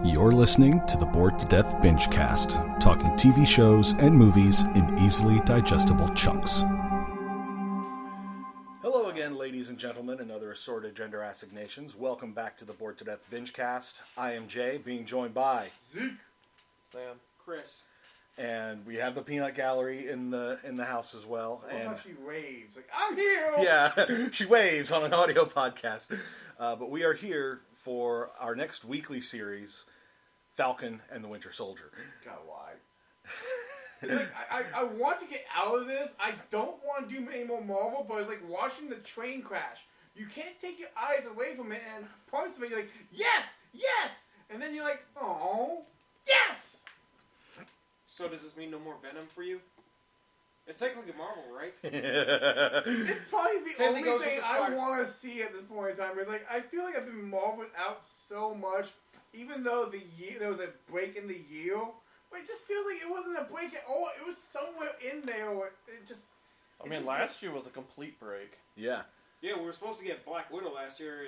You're listening to the Bored to Death Bingecast, talking TV shows and movies in easily digestible chunks. Hello again, ladies and gentlemen, and other assorted gender assignations. Welcome back to the Bored to Death Bingecast. I am Jay, being joined by Zeke, Sam, Chris, and we have the Peanut Gallery in the house as well. I love and how she waves like I'm here. Yeah, she waves on an audio podcast. But we are here for our next weekly series, Falcon and the Winter Soldier. God, why? Like, I want to get out of this. I don't want to do any more Marvel, but it's like watching the train crash. You can't take your eyes away from it, and parts of it you're like, yes, yes! And then you're like, oh, yes! So does this mean no more Venom for you? It's technically Marvel, right? It's probably the Same only thing I Spider- want to see at this point in time. It's like, I feel like I've been Marveled out so much, even though there was a break in the year. But it just feels like it wasn't a break at all. It was somewhere in there. Where it just. I mean, last year was a complete break. Yeah. Yeah, we were supposed to get Black Widow last year,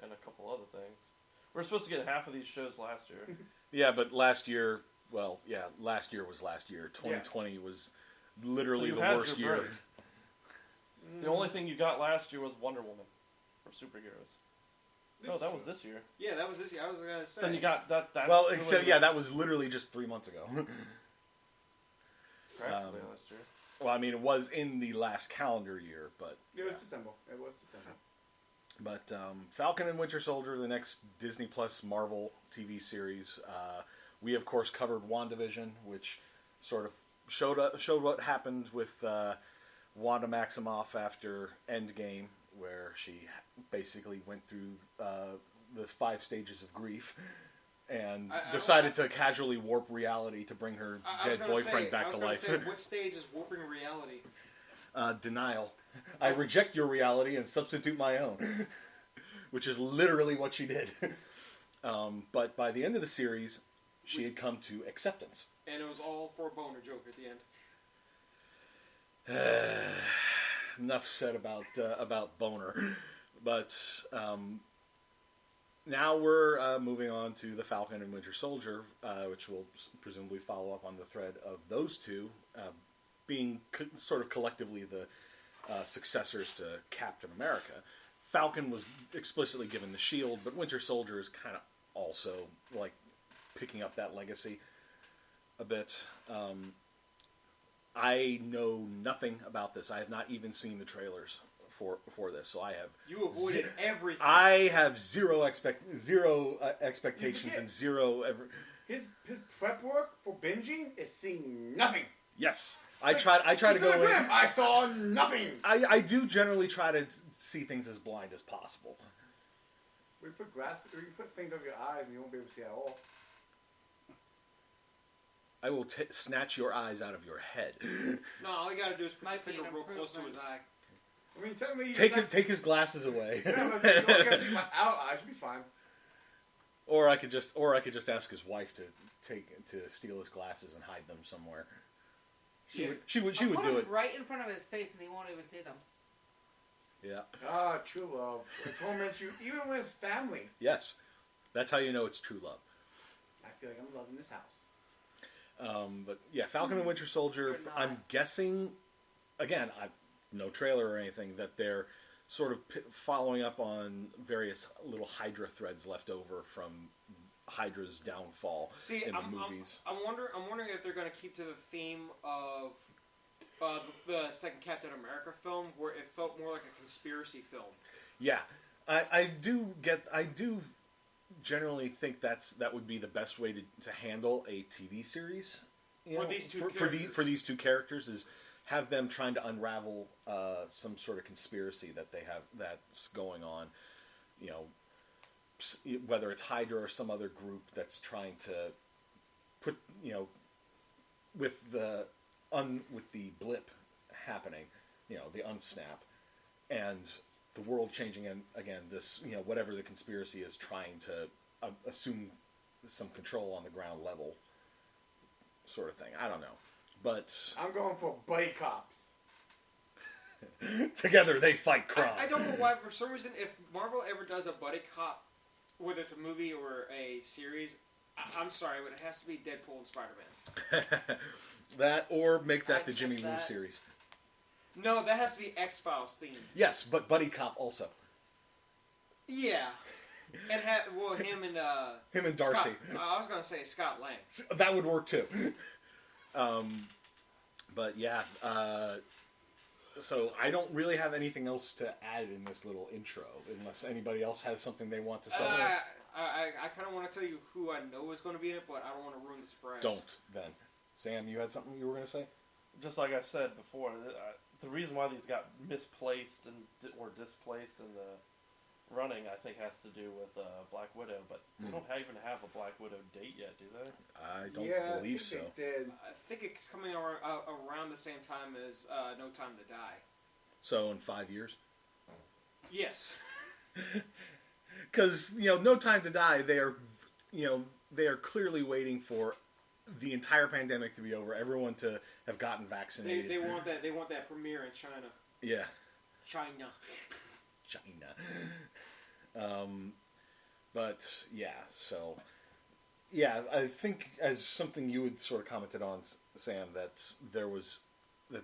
And a couple other things. We were supposed to get half of these shows last year. Yeah, but last year was last year. 2020 was literally So the you had worst your year. break. The only thing you got last year was Wonder Woman for superheroes. No, that was this year. yeah, that was this year. I was gonna say. Then you got that. That's Well, really except, yeah, that was literally just 3 months ago. practically last year. Well, I mean, it was in the last calendar year, but... It was December. But Falcon and Winter Soldier, the next Disney Plus Marvel TV series. We, of course, covered WandaVision, which sort of showed what happened with Wanda Maximoff after Endgame, where she basically went through the 5 stages of grief and decided to casually warp reality to bring her dead boyfriend back to life. What stage is warping reality? Denial. I reject your reality and substitute my own. Which is literally what she did. But by the end of the series, she had come to acceptance. And it was all for a boner joke at the end. Enough said about boner. But now we're moving on to the Falcon and Winter Soldier, which will presumably follow up on the thread of those two being sort of collectively the successors to Captain America. Falcon was explicitly given the shield, but Winter Soldier is kind of also like picking up that legacy a bit. I know nothing about this. I have not even seen the trailers for this, so I have. You avoided everything. I have zero expectations and zero ever. His prep work for binging is seeing nothing. Yes. I try to go in. I saw nothing. I do generally try to see things as blind as possible. We put things over your eyes and you won't be able to see at all. I will snatch your eyes out of your head. No, all you gotta do is put your finger real close to his eye. I mean, technically, take his glasses away. Yeah, but you don't gotta take my eye. Should be fine. Or I could just ask his wife to steal his glasses and hide them somewhere. She would do it right in front of his face, and he won't even see them. Yeah. Ah, true love. It torments you even when it's family. Yes, that's how you know it's true love. I feel like I'm loving this house. But yeah, Falcon and Winter Soldier. I'm guessing, again, no trailer or anything, that they're sort of following up on various little Hydra threads left over from Hydra's downfall in the movies. I'm wondering if they're going to keep to the theme of the second Captain America film, where it felt more like a conspiracy film. Yeah, I do generally think that would be the best way to handle a TV series. For these two characters is have them trying to unravel some sort of conspiracy that they have that's going on. You know, whether it's Hydra or some other group that's trying to put, you know, with the blip happening, you know, the unsnap, and the world changing, and again, this, you know, whatever the conspiracy is, trying to assume some control on the ground level, sort of thing. I don't know, but I'm going for buddy cops. Together they fight crime. I don't know why, for some reason, if Marvel ever does a buddy cop, whether it's a movie or a series, I'm sorry, but it has to be Deadpool and Spider-Man. That, or make that I the Jimmy accept Woo that. series. No, that has to be X-Files themed. Yes, but Buddy Cop also. Yeah. And him and Darcy. I was gonna say Scott Lang. That would work too. But yeah, so I don't really have anything else to add in this little intro, unless anybody else has something they want to say. I kind of want to tell you who I know is going to be in it, but I don't want to ruin the surprise. Don't then. Sam, you had something you were going to say? Just like I said before, the reason why these got misplaced or displaced in the running, I think, has to do with Black Widow, but they don't even have a Black Widow date yet, do they? I don't believe so. I think it's coming around the same time as No Time to Die. So in 5 years? Yes. Because, No Time to Die, they are clearly waiting for the entire pandemic to be over, everyone to have gotten vaccinated. They want that premiere in China. Yeah. China. But yeah, so yeah, I think as something you had sort of commented on, Sam, that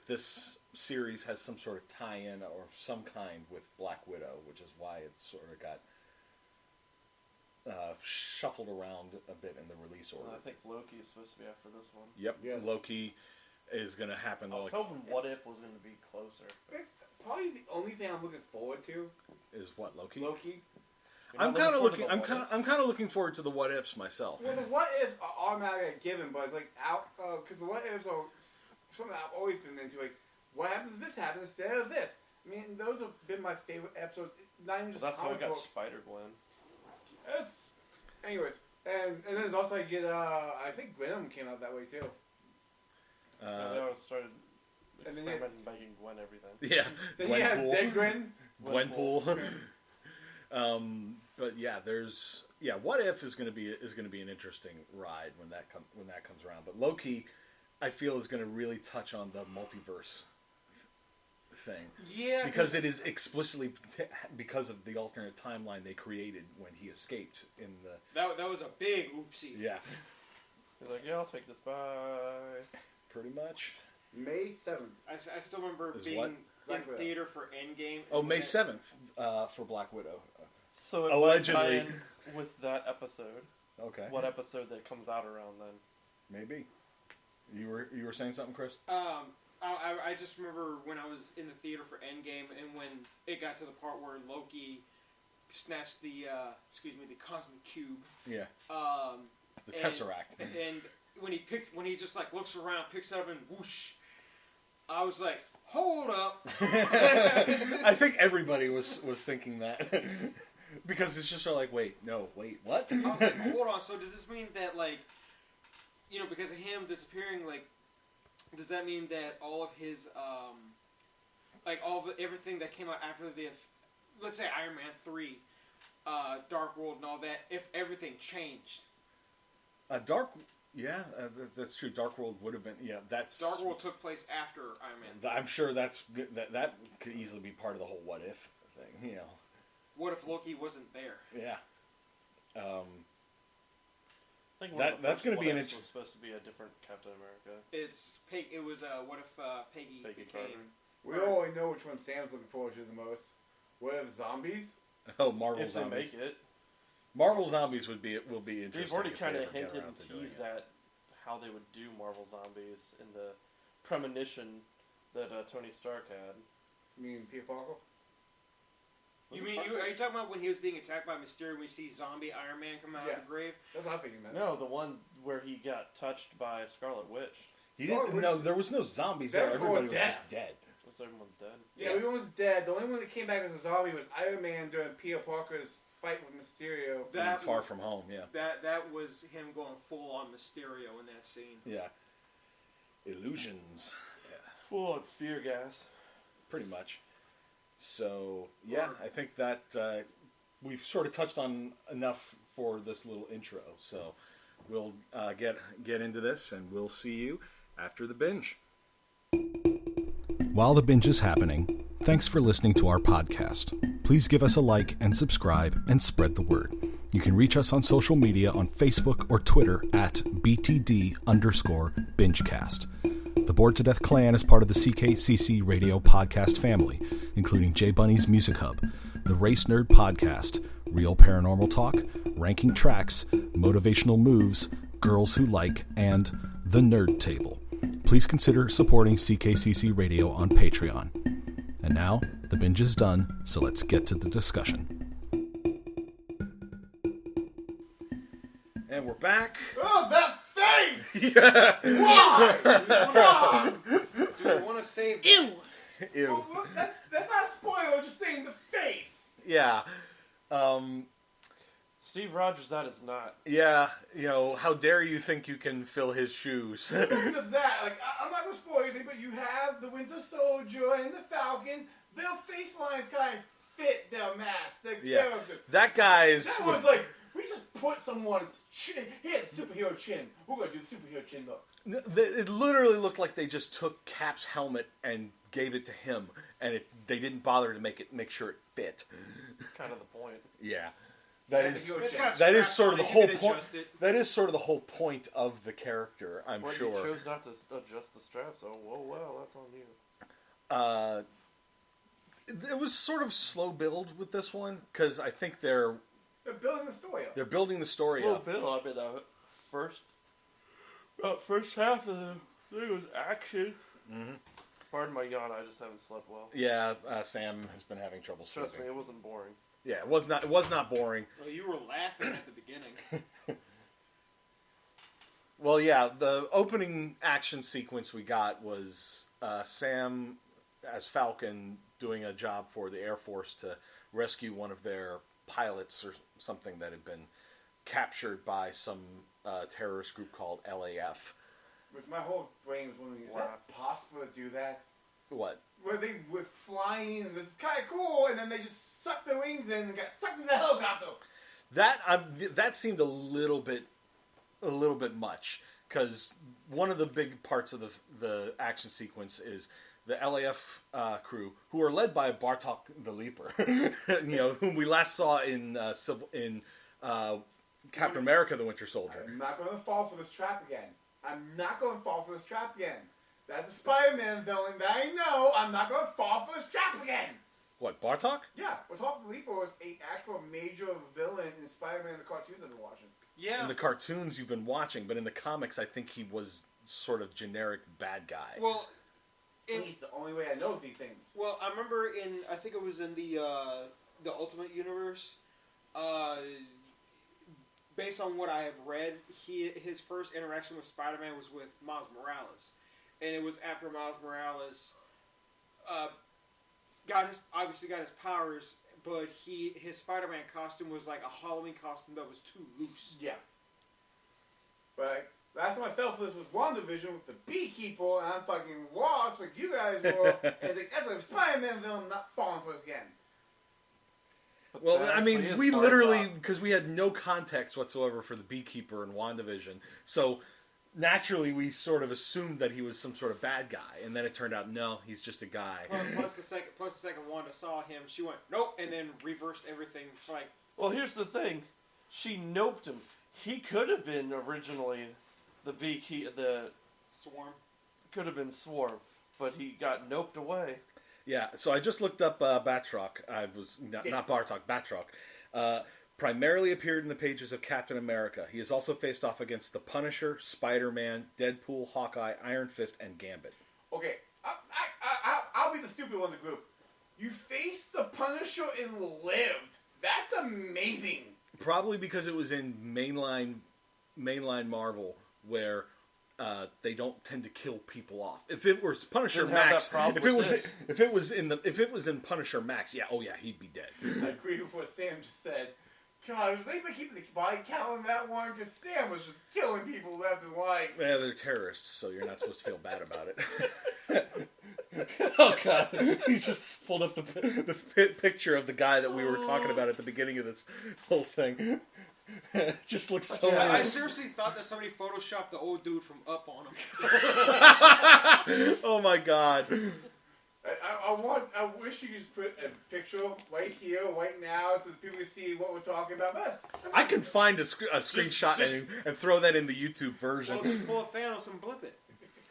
this series has some sort of tie-in or some kind with Black Widow, which is why it sort of got shuffled around a bit in the release order. I think Loki is supposed to be after this one. Yep, yes. Loki is going to happen. I was hoping What If was going to be closer. It's probably the only thing I'm looking forward to. Is what, Loki? Loki. I'm kind of looking forward to the What Ifs myself. Well, the What Ifs are automatically a given, but it's like out because the What Ifs are something I've always been into. Like, what happens if this happens instead of this? I mean, those have been my favorite episodes. Not even just that's how we got books. Spider-Gwen. Yes. Anyways, and then there's also I think Venom came out that way too. They always started experimenting making Gwen everything. Yeah. Then you have Dead Gwen. Gwenpool. But yeah, What If is going to be an interesting ride when that comes around. But Loki, I feel, is going to really touch on the multiverse thing. Yeah, because it is explicitly because of the alternate timeline they created when he escaped in the. That was a big oopsie. Yeah. He's like, yeah, I'll take this. Bye. Pretty much. May 7th. I still remember Is being what? in theater for Endgame. Oh, May 7th for Black Widow. So it allegedly might tie in with that episode. Okay. What episode that comes out around then? Maybe. You were saying something, Chris? I just remember when I was in the theater for Endgame, and when it got to the part where Loki snatched the cosmic cube. Yeah. The Tesseract. And when he just like looks around, picks it up, and whoosh, I was like, hold up. I think everybody was thinking that. Because it's just sort of like, wait, what? I was like, hold on, so does this mean that, like, because of him disappearing, like, does that mean that all of his, everything that came out after let's say Iron Man 3, Dark World and all that, if everything changed? That's true. Dark World would have been, Dark World took place after Iron Man 3. I'm sure that could easily be part of the whole what if thing, What if Loki wasn't there? Yeah. I think that's going to be an was supposed to be a different Captain America. It was what if Peggy became... We already know which one Sam's looking forward to the most. What if zombies? Oh, Marvel if zombies. If they make it. Marvel zombies will be interesting. They've already kind of hinted and teased at how they would do Marvel zombies in the premonition that Tony Stark had. You mean Peter Parker? Are you talking about when he was being attacked by Mysterio? We see zombie Iron Man come out of the grave. That's what I'm thinking, man. No, the one where he got touched by Scarlet Witch. He didn't. No, there was no zombies there. Everybody was just dead. Was everyone dead? Yeah, everyone was dead. The only one that came back as a zombie was Iron Man during Peter Parker's fight with Mysterio. Far From Home, yeah. That was him going full on Mysterio in that scene. Yeah. Illusions. Yeah. Full on fear gas. Pretty much. So, yeah, I think that we've sort of touched on enough for this little intro. So we'll get into this, and we'll see you after the binge. While the binge is happening, Thanks for listening to our podcast. Please give us a like and subscribe and spread the word. You can reach us on social media on Facebook or Twitter at BTD_Bingecast. The Bored to Death Clan is part of the CKCC Radio podcast family, including J Bunny's Music Hub, the Race Nerd Podcast, Real Paranormal Talk, Ranking Tracks, Motivational Moves, Girls Who Like, and The Nerd Table. Please consider supporting CKCC Radio on Patreon. And now, the binge is done, so let's get to the discussion. And we're back. Oh, that face! Yeah. Why? Do you want to save that? Ew! Ew. Well, that's not a spoiler, just saying the face. Yeah. Steve Rogers, that is not. Yeah. How dare you think you can fill his shoes? The thing is that, I'm not going to spoil anything, but you have the Winter Soldier and the Falcon. Their face lines kind of fit their mask, their characters. That guy's... That was like, we just put someone's chin. He had a superhero chin. We're going to do the superhero chin look. It literally looked like they just took Cap's helmet and gave it to him, and they didn't bother to make sure it fit. Kind of the point. Yeah. That is sort of the whole point. That is sort of the whole point of the character, I'm sure. You chose not to adjust the straps, so well, that's on you. It was sort of slow build with this one, because I think they're building the story up. They're building the story slow up. Build. I mean, first half of the thing was action. Mm-hmm. Pardon my yawn, I just haven't slept well. Yeah, Sam has been having trouble sleeping. Trust me, it wasn't boring. Yeah, it was not boring. Well, you were laughing at the beginning. Well, yeah, the opening action sequence we got was Sam as Falcon doing a job for the Air Force to rescue one of their pilots or something that had been captured by some terrorist group called LAF. Which my whole brain was wondering, is that possible to do that? What? Where they were flying, and this is kind of cool, and then they just sucked their wings in and got sucked in the helicopter. That seemed a little bit much, because one of the big parts of the action sequence is the LAF crew, who are led by Bartok the Leaper, whom we last saw in Captain America: The Winter Soldier. I'm not going to fall for this trap again. That's a Spider-Man villain that I know. I'm not going to fall for this trap again. What, Bartok? Yeah, Bartok the Leaper was an actual major villain in Spider-Man, the cartoons I've been watching. Yeah. In the cartoons you've been watching, but in the comics I think he was sort of generic bad guy. Well, he's the only way I know these things. Well, I remember I think it was in the Ultimate Universe, based on what I have read, his first interaction with Spider-Man was with Miles Morales. And it was after Miles Morales got his powers, but his Spider-Man costume was like a Halloween costume that was too loose. Yeah. But last time I fell for this was WandaVision with the Beekeeper, and I'm fucking lost like you guys were. And it's like, that's a Spider-Man villain, I'm not falling for this again. Well, I mean, we literally, because we had no context whatsoever for the Beekeeper in WandaVision, so naturally we sort of assumed that he was some sort of bad guy, and then it turned out, no, he's just a guy. Plus the second Wanda saw him, she went, nope, and then reversed everything. Like, well, here's the thing. She noped him. He could have been originally the Swarm. Could have been Swarm, but he got noped away. Yeah, so I just looked up Batroc. I was not Bartok, Batroc. Primarily appeared in the pages of Captain America. He has also faced off against the Punisher, Spider-Man, Deadpool, Hawkeye, Iron Fist, and Gambit. Okay, I'll be the stupid one in the group. You faced the Punisher and lived. That's amazing. Probably because it was in mainline Marvel, where they don't tend to kill people off. If it was Punisher Max, if it was in Punisher Max, he'd be dead. I agree with what Sam just said. God, if they been keeping the body count on that one, because Sam was just killing people left and right. Yeah, they're terrorists, so you're not supposed to feel bad about it. Oh God! He just pulled up the picture of the guy that we were talking about at the beginning of this whole thing. It just looks so. Yeah, I seriously thought that somebody photoshopped the old dude from Up on him. Oh my God! I wish you just put a picture right here, right now, so that people can see what we're talking about. That's I can find a screenshot and throw that in the YouTube version. Well, just pull a Thanos and blip it.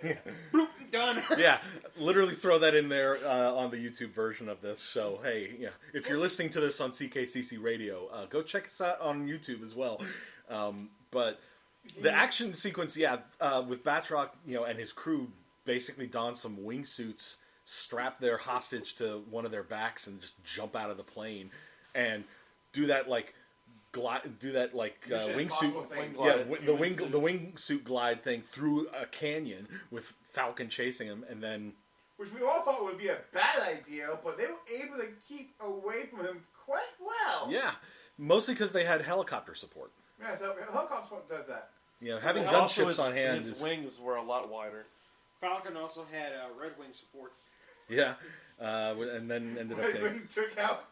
Yeah. Bloop, done. Yeah, literally throw that in there on the YouTube version of this. So, hey, yeah, if you're listening to this on CKCC Radio, go check us out on YouTube as well. But the action sequence, with Batroc, and his crew basically don some wingsuits, strap their hostage to one of their backs, and just jump out of the plane, and do that wingsuit, the wingsuit glide thing through a canyon with Falcon chasing him, and then which we all thought would be a bad idea, but they were able to keep away from him quite well. Yeah, mostly because they had helicopter support. Yeah, so helicopter support does that. Having gunships on hand. His wings were a lot wider. Falcon also had Red Wing support. Yeah, and then ended up. Red Wing took out.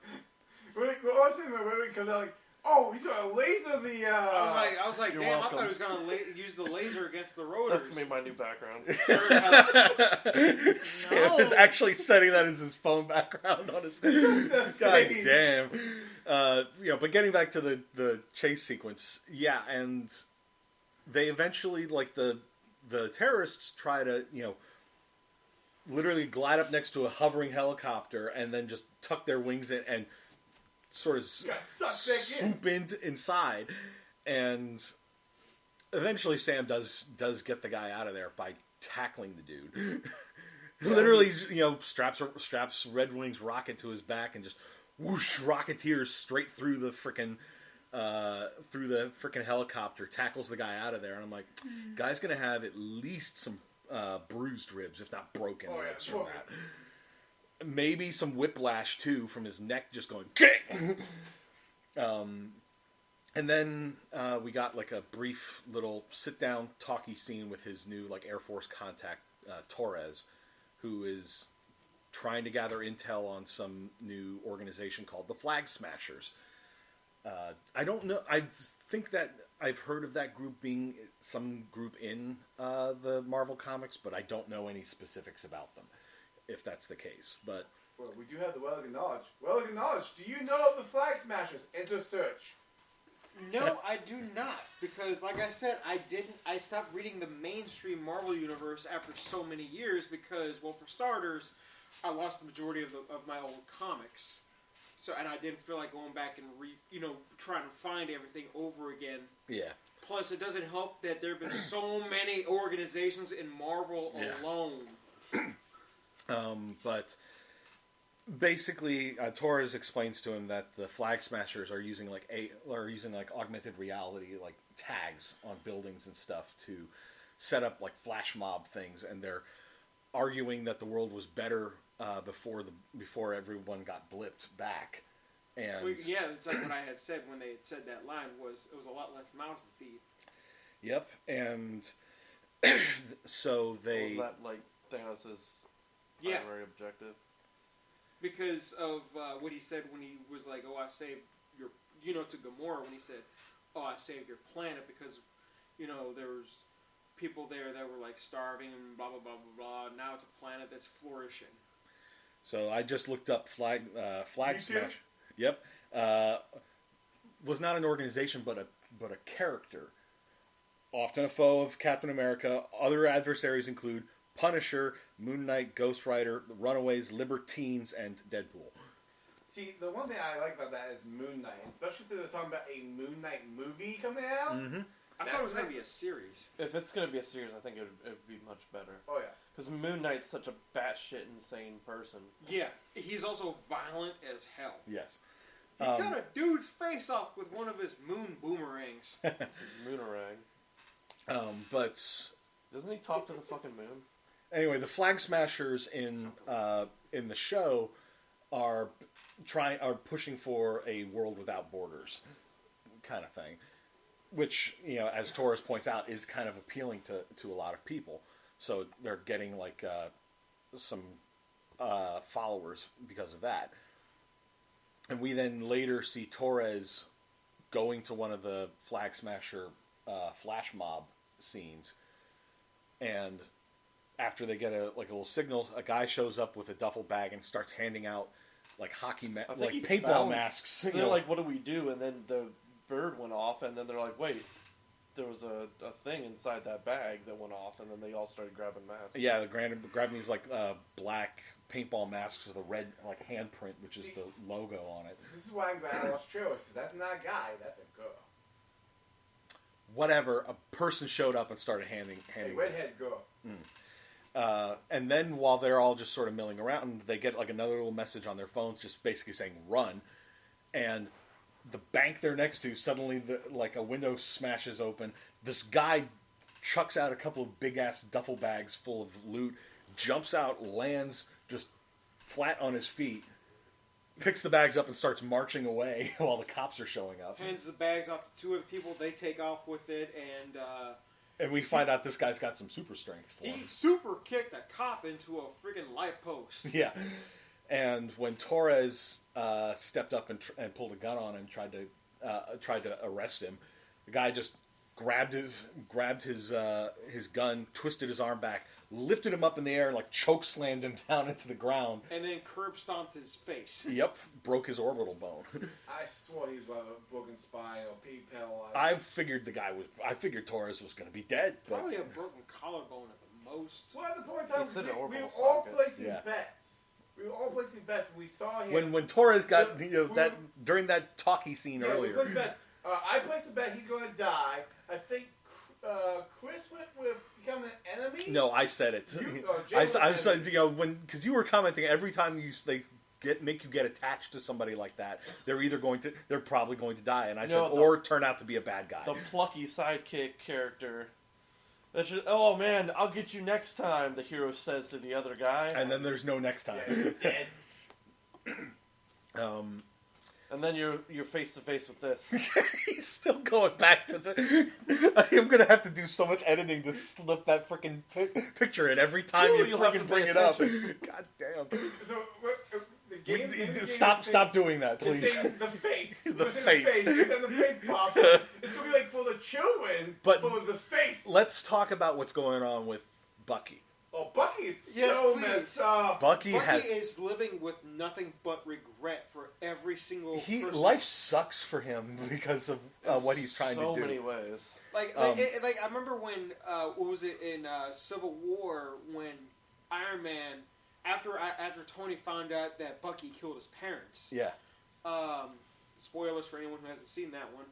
When Red Wing comes out like, oh, he's gonna laser the. I was like, damn! welcome. I thought he was gonna use the laser against the rotors. That's gonna be my new background. Sam is actually setting that as his phone background on his. God damn. But getting back to the chase sequence, and they eventually, the terrorists try to, literally glide up next to a hovering helicopter and then just tuck their wings in and sort of swoop inside. And eventually Sam does get the guy out of there by tackling the dude. Literally, straps Red Wing's rocket to his back and just whoosh, rocketeers straight through the frickin' helicopter, tackles the guy out of there, and I'm like, guy's gonna have at least some bruised ribs, if not broken ribs from that. Maybe some whiplash too from his neck just going kick. And then we got a brief little sit down talky scene with his new Air Force contact Torres, who is trying to gather intel on some new organization called the Flag Smashers. I don't know. I think that I've heard of that group being some group in the Marvel comics, but I don't know any specifics about them, if that's the case. But we do have the well acknowledged. Well acknowledged. Do you know of the Flag Smashers? Enter search. No, I do not, because like I said, I stopped reading the mainstream Marvel universe after so many years because, well, for starters, I lost the majority of my old comics. So, and I didn't feel like going back and trying to find everything over again. Yeah. Plus, it doesn't help that there have been so many organizations in Marvel alone. But basically, Torres explains to him that the Flag Smashers are using augmented reality tags on buildings and stuff to set up flash mob things, and they're arguing that the world was better before everyone got blipped back. And it's like what I had said when they had said that line was it was a lot less mouths to feed. Yep, and so they was that Thanos' primary objective? Because of what he said when he was like, "Oh, I saved your," to Gamora when he said, "Oh, I saved your planet," because there was people there that were starving and blah blah blah blah blah. Now it's a planet that's flourishing. So I just looked up Flag Smash. Yep, was not an organization, but a character. Often a foe of Captain America. Other adversaries include Punisher, Moon Knight, Ghost Rider, the Runaways, Libertines, and Deadpool. See, the one thing I like about that is Moon Knight, especially since they're talking about a Moon Knight movie coming out. Mm-hmm. I thought it was going to be a series. If it's going to be a series, I think it would be much better. Oh, yeah. Because Moon Knight's such a batshit insane person. Yeah, he's also violent as hell. Yes. He cut a dude's face off with one of his moon boomerangs. His moonerang. But doesn't he talk to the fucking moon? Anyway, the Flag Smashers in the show are pushing for a world without borders kind of thing, which as Torres points out is kind of appealing to a lot of people. So they're getting some followers because of that. And we then later see Torres going to one of the Flag Smasher flash mob scenes and after they get a little signal, a guy shows up with a duffel bag and starts handing out like paintball masks. They're like, "What do we do?" And then the bird went off, and then they're like, "Wait, there was a thing inside that bag that went off," and then they all started grabbing masks. Yeah, grabbing these like black paintball masks with a red like handprint, which is the logo on it. This is why I'm glad I watched trailers, because that's not a guy, that's a girl. Whatever, a person showed up and started handing redhead girl. And then while they're all just sort of milling around, they get like another little message on their phones, just basically saying "run," and the bank they're next to, suddenly like a window smashes open. This guy chucks out a couple of big ass duffel bags full of loot, jumps out, lands just flat on his feet, picks the bags up and starts marching away while the cops are showing up. Hands the bags off to two of the people. They take off with it, and we find out this guy's got some super strength for him. He super kicked a cop into a freaking light post. Yeah. And when Torres stepped up and pulled a gun on him, tried to arrest him, the guy just grabbed his gun, twisted his arm back, lifted him up in the air, and like choke slammed him down into the ground. And then curb stomped his face. Yep, broke his orbital bone. I swore he was a broken spine or being paralyzed. I figured Torres was going to be dead. But Probably a broken collarbone at the most. Well, at the point in time, we were socket. all placing bets. We were all placing bets when we saw him. When Torres got during that talkie scene earlier. We placed bets. I placed a bet he's going to die. I think Chris went with becoming an enemy. No, I said it. I said because you were commenting every time they make you get attached to somebody like that, they're probably going to die, and I said or turn out to be a bad guy. The plucky sidekick character. Oh man, I'll get you next time, the hero says to the other guy. And then there's no next time. Yeah, he's dead. And then you're face to face with this. He's still going back to the... I'm going to have to do so much editing to slip that freaking picture in every time you freaking bring it up. God damn. So, stop doing that, please. The face. The face. The face pop. It's going to be like for the children, but with the face. Let's talk about what's going on with Bucky. Oh, Bucky is so messed up. Bucky is living with nothing but regret for every single person. Life sucks for him because of what he's trying to do. So many ways. Like I remember when, what was it, in Civil War, when Iron Man, after Tony found out that Bucky killed his parents. Yeah. Spoilers for anyone who hasn't seen that one.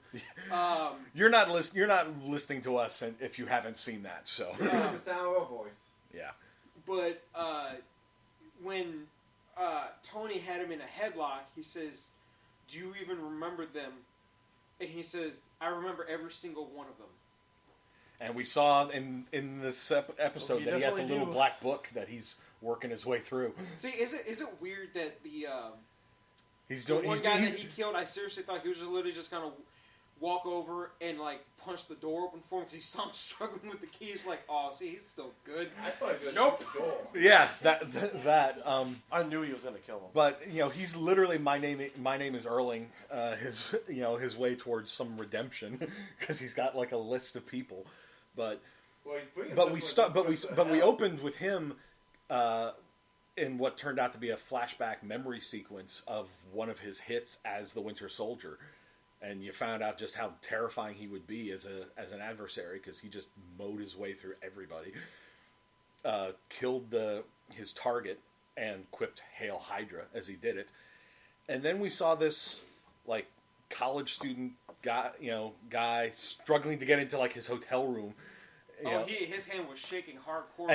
You're not listening to us if you haven't seen that, so. The sound of our voice. Yeah. But when Tony had him in a headlock, he says, "Do you even remember them?" And he says, "I remember every single one of them." And we saw in this episode that he has a little black book that he's working his way through. See, is it weird that the one guy that he killed, I seriously thought he was literally just gonna walk over and like punch the door open for him because he saw him struggling with the keys. Like, oh, see, he's still good. I thought he was nope. The door. Yeah, that. I knew he was gonna kill him. But he's literally my name is Erling. His way towards some redemption because he's got like a list of people. But we opened with him in what turned out to be a flashback memory sequence of one of his hits as the Winter Soldier. And you found out just how terrifying he would be as an adversary because he just mowed his way through everybody, killed his target, and quipped "Hail Hydra" as he did it. And then we saw this like college student guy struggling to get into like his hotel room. His hand was shaking hardcore.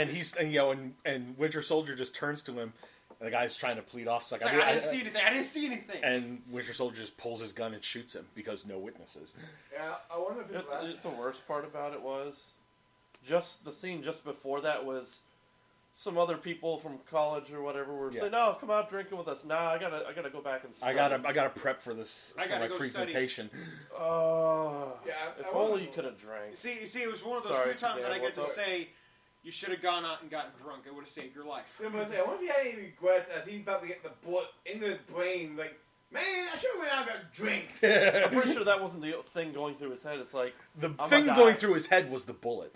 And Winter Soldier just turns to him. And the guy's trying to plead off. It's like, I didn't see anything. And Winter Soldier just pulls his gun and shoots him because no witnesses. Yeah, I wonder if the worst part about it was just the scene just before that was some other people from college or whatever were saying, "No, come out drinking with us." Nah, I gotta go back and study. I gotta prep for this for my presentation. If only you could have drank. See, it was one of those few times that I get to say, "You should have gone out and gotten drunk. It would have saved your life." I wonder if he had any regrets as he's about to get the bullet into his brain. Like, man, I should have went out and got drinks. I'm pretty sure that wasn't the thing going through his head. It's like the thing going through his head was the bullet.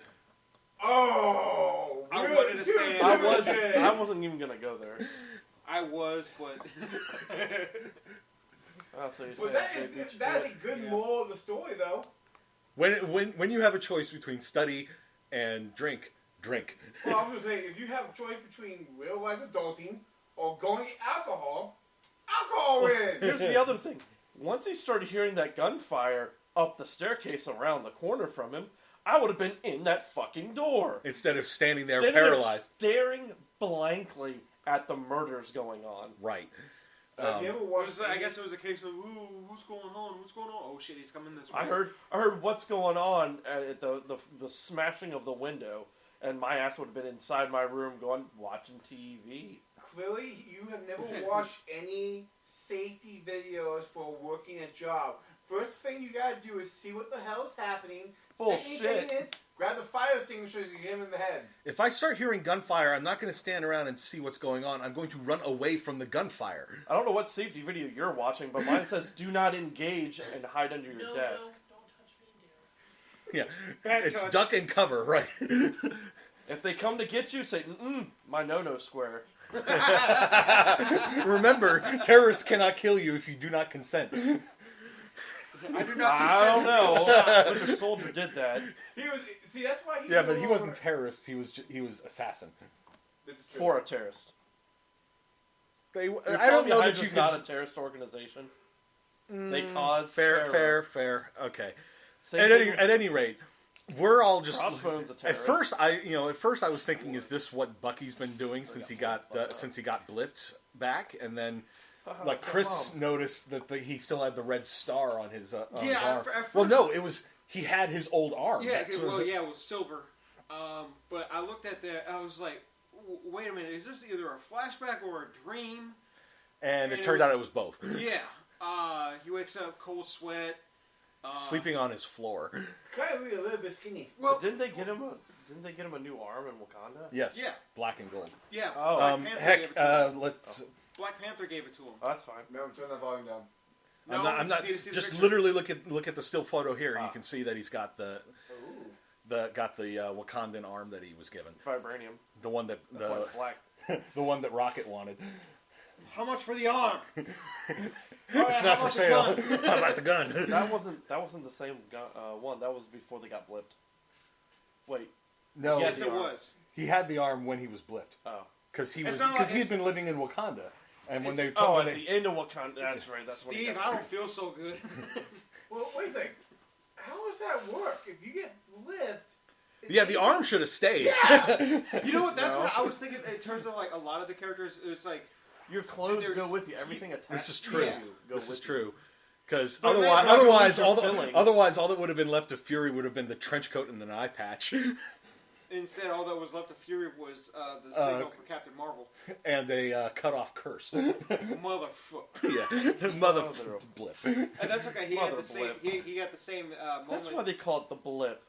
Oh, I wanted to say I wasn't even gonna go there. I was, but. Well, that is a good moral of the story, though. When you have a choice between study and drink. Well, I was going to say, if you have a choice between real life adulting or going alcohol wins. Here's the other thing. Once he started hearing that gunfire up the staircase around the corner from him, I would have been in that fucking door. Instead of standing there paralyzed. Staring blankly at the murders going on. Right. I guess it was a case of, ooh, what's going on? Oh shit, he's coming this way. I heard what's going on at the smashing of the window, and my ass would have been inside my room watching TV. Clearly, you have never watched any safety videos for working a job. First thing you gotta do is see what the hell is happening. Second thing is, grab the fire extinguisher and hit him in the head. If I start hearing gunfire, I'm not going to stand around and see what's going on. I'm going to run away from the gunfire. I don't know what safety video you're watching, but mine says do not engage and hide under your desk. No, don't touch me, dear. Yeah, it's duck and cover, right? If they come to get you, say, my no-no square. Remember, terrorists cannot kill you if you do not consent. I do not. I don't know. Winter Soldier did that. That's why he. Yeah, but he wasn't terrorist. He was assassin. This is true. For a terrorist. I don't know that you not a terrorist organization. They cause fair. Okay. At any rate, we're all just. Crossbone's a terrorist. At first I was thinking, is this what Bucky's been doing since he got blipped back, and then. Like Chris noticed that he still had the red star on his arm. At first, well, no, he had his old arm. Yeah, it was silver. But I looked at that, I was like, wait a minute, is this either a flashback or a dream? And it turned out it was both. Yeah. He wakes up, cold sweat. Sleeping on his floor. Kind of a little bit skinny. Well, didn't they get him a new arm in Wakanda? Yes. Yeah. Black and gold. Yeah. Let's. Black Panther gave it to him. Oh, that's fine. No, turn that volume down. No, I'm not. Just literally look at the still photo here, and you can see that he's got the Wakandan arm that he was given. Vibranium. The one that black. The one that Rocket wanted. How much for the arm? It's not for sale. How about the gun? That wasn't the same one. That was before they got blipped. Wait. No. Yes, it was. He had the arm when he was blipped. Oh. Because he'd been living in Wakanda. And when they at the end of Wakanda, that's right. That's Steve, I don't feel so good. Well, wait a second. How does that work? If you get blipped... Yeah, the arm should have stayed. Yeah! You know what? That's what I was thinking in terms of like a lot of the characters. It's like your clothes go with you. Everything attached. This is true. Yeah. This is true. Because otherwise, all that would have been left of Fury would have been the trench coat and an eye patch. Instead, all that was left of Fury was the signal for Captain Marvel. And a cut-off curse. Motherfucker. Yeah. Motherfucker blip. And that's okay. He had the same. He got the same moment. That's why they call it the blip.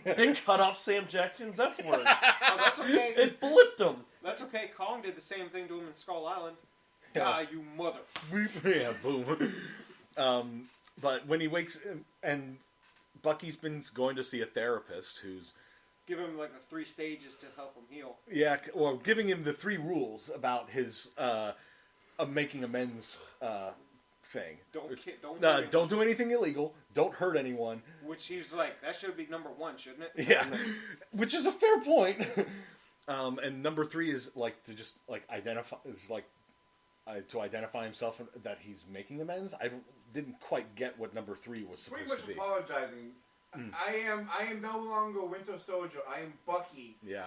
They cut off Sam Jackson's F word. Oh, that's okay. It blipped him. That's okay. Kong did the same thing to him in Skull Island. Yeah. You mother. Yeah, boom. But when he wakes, and Bucky's been going to see a therapist who's give him like the 3 stages to help him heal. Yeah, or giving him the 3 rules about his making amends thing. Don't do anything illegal. Don't hurt anyone. Which he was like, that should be number 1, shouldn't it? Yeah, which is a fair point. And number 3 is like to just like identify to identify himself that he's making amends. I didn't quite get what number 3 was supposed to be. Pretty much apologizing. I am no longer Winter Soldier. I am Bucky. Yeah,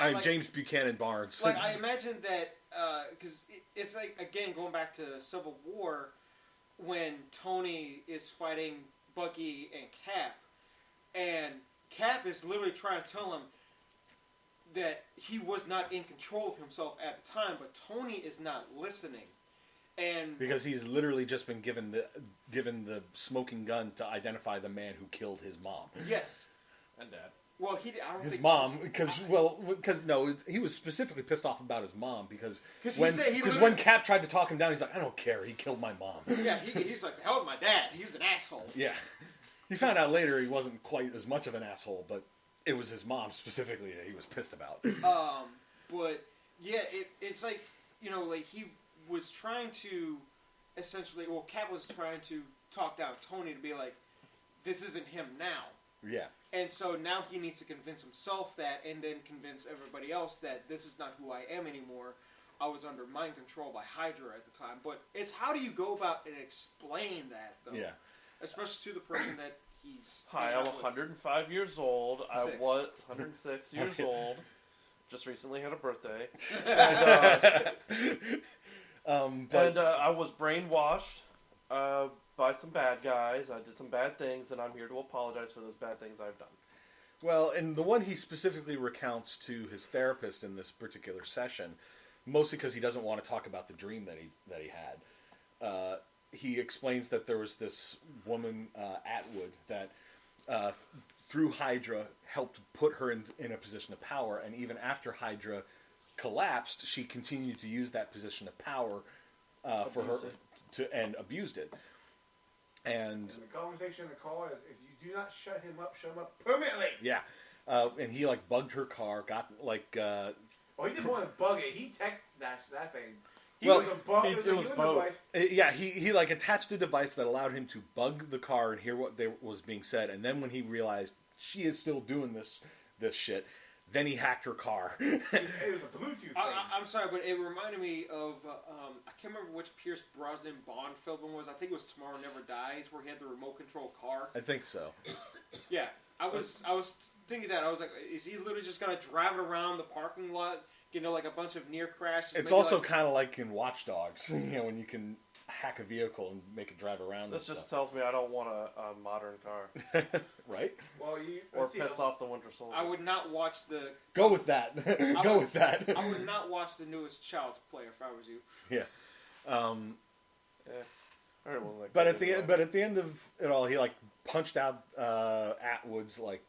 I'm James Buchanan Barnes. Like I imagine that because it's like again going back to Civil War when Tony is fighting Bucky and Cap is literally trying to tell him that he was not in control of himself at the time, but Tony is not listening. And because he's literally just been given the smoking gun to identify the man who killed his mom. Yes, and dad. Well, he he was specifically pissed off about his mom because when Cap tried to talk him down, he's like, I don't care. He killed my mom. Yeah, he's like, the hell with my dad. He's an asshole. Yeah, he found out later he wasn't quite as much of an asshole, but It was his mom specifically that he was pissed about. But yeah, it's like, you know, like he was trying to essentially, well, Kat was trying to talk down Tony to be like, this isn't him now. Yeah. And so now he needs to convince himself that, and then convince everybody else that this is not who I am anymore. I was under mind control by Hydra at the time. But it's how do you go about and explain that, though? Yeah. Especially to the person that he's... Hi, I'm 105 years old. I was 106 years old. Just recently had a birthday. And I was brainwashed by some bad guys. I did some bad things, and I'm here to apologize for those bad things I've done. Well, and the one he specifically recounts to his therapist in this particular session, mostly because he doesn't want to talk about the dream that he had. He explains that there was this woman, Atwood, that through Hydra helped put her in a position of power, and even after Hydra collapsed, she continued to use that position of power for her and abused it. And the conversation in the call is, if you do not shut him up permanently. Yeah, and he like bugged her car, got like. Well, he didn't want to bug it. He texted that thing. It was both. Yeah, he like attached a device that allowed him to bug the car and hear what was being said, and then when he realized she is still doing this shit, then he hacked her car. It was a Bluetooth thing. I'm sorry, but it reminded me of I can't remember which Pierce Brosnan Bond film it was. I think it was Tomorrow Never Dies, where he had the remote control car. I think so. Yeah, I was thinking that. I was like, is he literally just gonna drive it around the parking lot? You know, like a bunch of near crashes. It's also kind of like in Watch Dogs, you know, when you can hack a vehicle and make it drive around. This just tells me I don't want a modern car. Right? Well, or piss off the Winter Soldier. I would not watch the... Go with that. Go with that. I would not watch the newest Child's Play if I was you. Yeah. But at the end of it all, he like punched out Atwood's like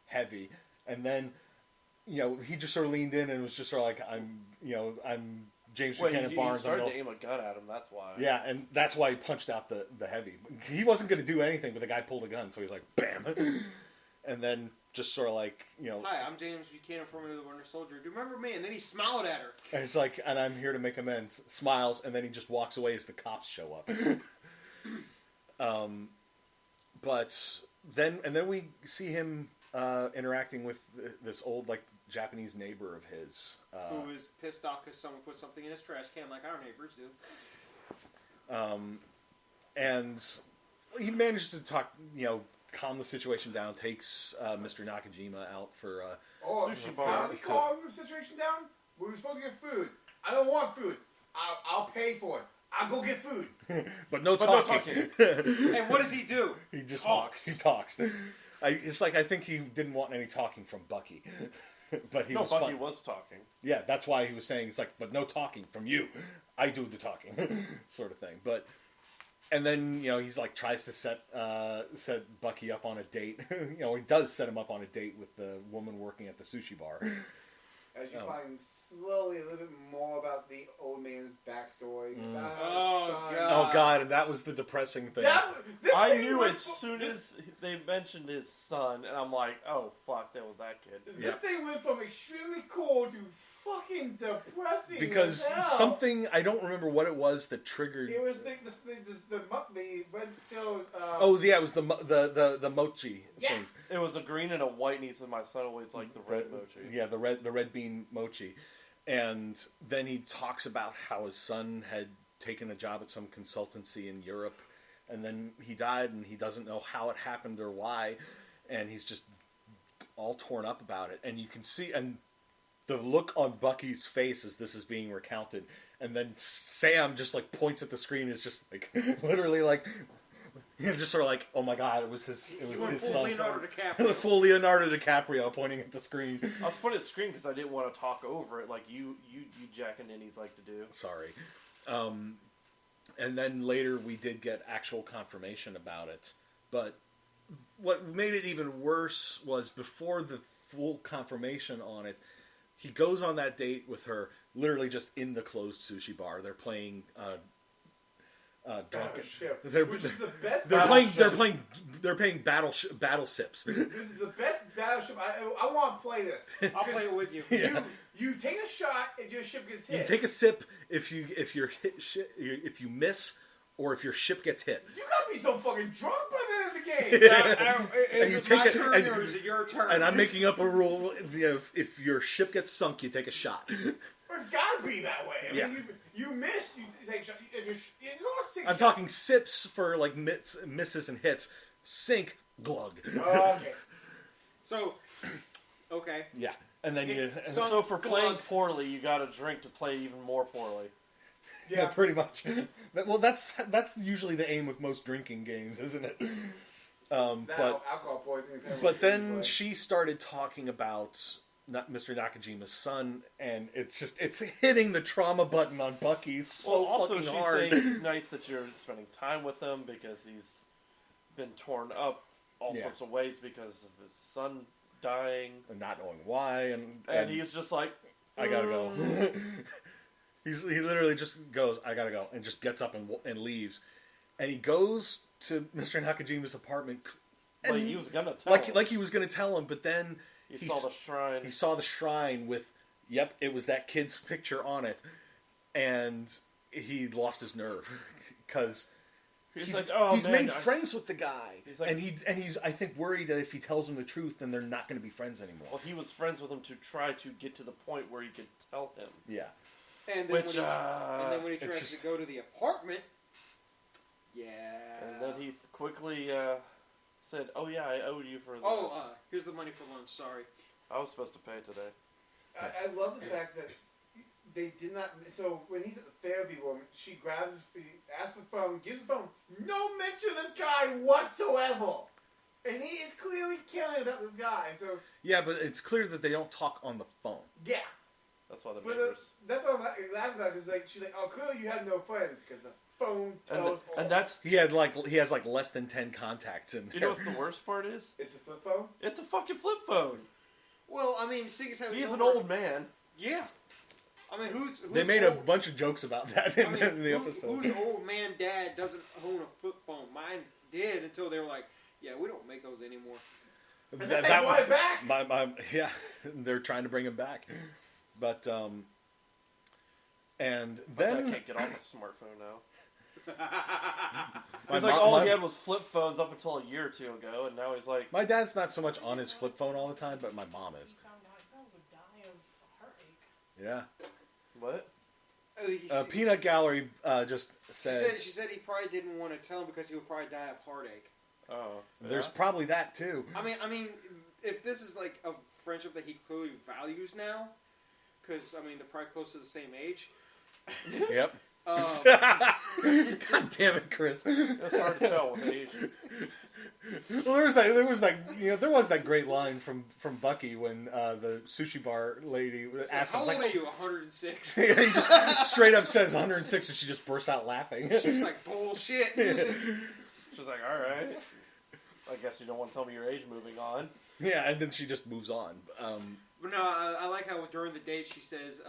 heavy, and then he just sort of leaned in and was just sort of like, I'm James Buchanan Barnes. He started to aim a gun at him. That's why. Yeah, and that's why he punched out the heavy. He wasn't going to do anything, but the guy pulled a gun, so he's like, bam, and then just sort of like, Hi, I'm James Buchanan, formerly the Winter Soldier. Do you remember me? And then he smiled at her. And it's like, and I'm here to make amends. Smiles, and then he just walks away as the cops show up. But then we see him interacting with this old like Japanese neighbor of his, who is pissed off because someone put something in his trash can, like our neighbors do. And he manages to calm the situation down. Takes Mr. Nakajima out for sushi bar. How does he calm the situation down? We were supposed to get food. I don't want food. I'll pay for it. I'll go get food. but no talking. And what does he do? He just talks. He talks. It's like I think he didn't want any talking from Bucky. But Bucky was talking. Yeah, that's why he was saying, it's like, but no talking from you. I do the talking, sort of thing. And then, he's like, tries to set Bucky up on a date. He does set him up on a date with the woman working at the sushi bar. As you find slowly a little bit more about the old man's backstory. Oh, God, and that was the depressing thing. I knew as soon as they mentioned his son, and I'm like, oh, fuck, that was that kid. This thing went from extremely cool to fucking depressing. Because something, I don't remember what it was that triggered... It was the red-filled... it was the mochi things. It was a green and a white, and he said my son always liked the red mochi. Yeah, the red bean mochi. And then he talks about how his son had taken a job at some consultancy in Europe, and then he died, and he doesn't know how it happened or why, and he's just all torn up about it. And you can see... and the look on Bucky's face as this is being recounted, and then Sam just like points at the screen, is just like literally like, just sort of like, oh my God, it was his son. Leonardo DiCaprio. Full Leonardo DiCaprio pointing at the screen. I was pointing at the screen because I didn't want to talk over it like you Jack and Ninnies like to do. Sorry. And then later we did get actual confirmation about it, but what made it even worse was before the full confirmation on it, he goes on that date with her, literally just in the closed sushi bar. They're playing drunken. Which is the best. They're playing battle sips. This is the best battleship. I want to play this. I'll play it with you. Yeah. You take a shot if your ship gets hit. You take a sip if you miss, or if your ship gets hit. You gotta be so fucking drunk by the end of the game. Is it my turn or is it your turn? And I'm making up a rule. If your ship gets sunk, you take a shot. It's gotta be that way. I mean, you miss, you take a shot. If you lost, take a I'm shot. talking sips for like misses and hits. Sink, glug. Oh, okay. So, okay. Yeah. And then So for playing poorly, you got to drink to play even more poorly. Yeah, pretty much. Well, that's usually the aim with most drinking games, isn't it? But alcohol poisoning. But then she started talking about Mr. Nakajima's son, and it's hitting the trauma button on Bucky so also fucking she's hard. saying it's nice that you're spending time with him because he's been torn up all sorts of ways because of his son dying and not knowing why, and he's just like, I gotta go. He literally just goes, I gotta go, and just gets up and leaves, and he goes to Mr. Nakajima's apartment. Like he was gonna tell him. Like he was gonna tell him, but then he saw the shrine. He saw the shrine with, it was that kid's picture on it, and he lost his nerve because he's like, he's made friends with the guy, and he's I think worried that if he tells him the truth, then they're not going to be friends anymore. Well, he was friends with him to try to get to the point where he could tell him. Yeah. And then when he tries to go to the apartment, and then he quickly said, "Oh yeah, I owed you for." Here's the money for lunch. Sorry, I was supposed to pay today. I love the fact that they did not. So when he's at the therapy room, she grabs his, asks the phone, gives the phone. No mention of this guy whatsoever, and he is clearly caring about this guy. So yeah, but it's clear that they don't talk on the phone. Yeah. That's why the neighbors. That's what I'm laughing about. Because she's like, oh, clearly you have no friends because the phone tells. And that's he has like less than 10 contacts in there. You know what the worst part is? It's a flip phone. It's a fucking flip phone. Well, I mean, seeing as how he's an old man. Yeah. I mean, who's they made a bunch of jokes about that in the episode. Whose old man dad doesn't own a flip phone? Mine did until they were like, yeah, we don't make those anymore. They brought it back. They're trying to bring him back. But, and my then... dad can't get on the smartphone now. He's like, all he had was flip phones up until a year or two ago, and now he's like... My dad's not so much on his flip phone all the time, but my mom is. He found out he would die of heartache. Yeah. Peanut Gallery just said... She said he probably didn't want to tell him because he would probably die of heartache. Oh. Yeah? There's probably that, too. I mean, if this is like a friendship that he clearly values now... Because, I mean, they're probably close to the same age. Yep. God damn it, Chris. That's hard to tell with age. Well, there was that great line from Bucky when the sushi bar lady asked him, how old are you, 106? Yeah, he just straight up says 106, and she just bursts out laughing. She's like, bullshit. She's like, all right. I guess you don't want to tell me your age, moving on. Yeah, and then she just moves on. But no, I like how during the date she says,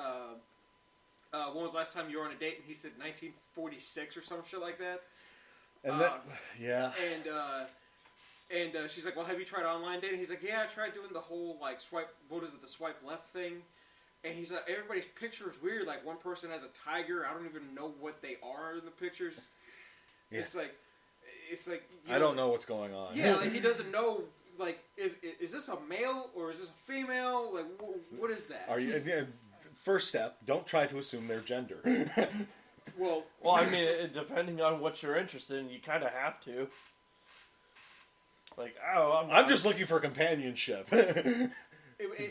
when was the last time you were on a date? And he said 1946 or some shit like that. And And she's like, well, have you tried online dating? He's like, yeah, I tried doing the whole, like, the swipe left thing. And he's like, everybody's picture is weird. Like, one person has a tiger. I don't even know what they are in the pictures. Yeah. It's like I don't know what's going on. Yeah, like, he doesn't know. Like, is this a male or is this a female? Like, what is that? First step, don't try to assume their gender. well, I mean, depending on what you're interested in, you kind of have to. Like, I'm just looking for companionship.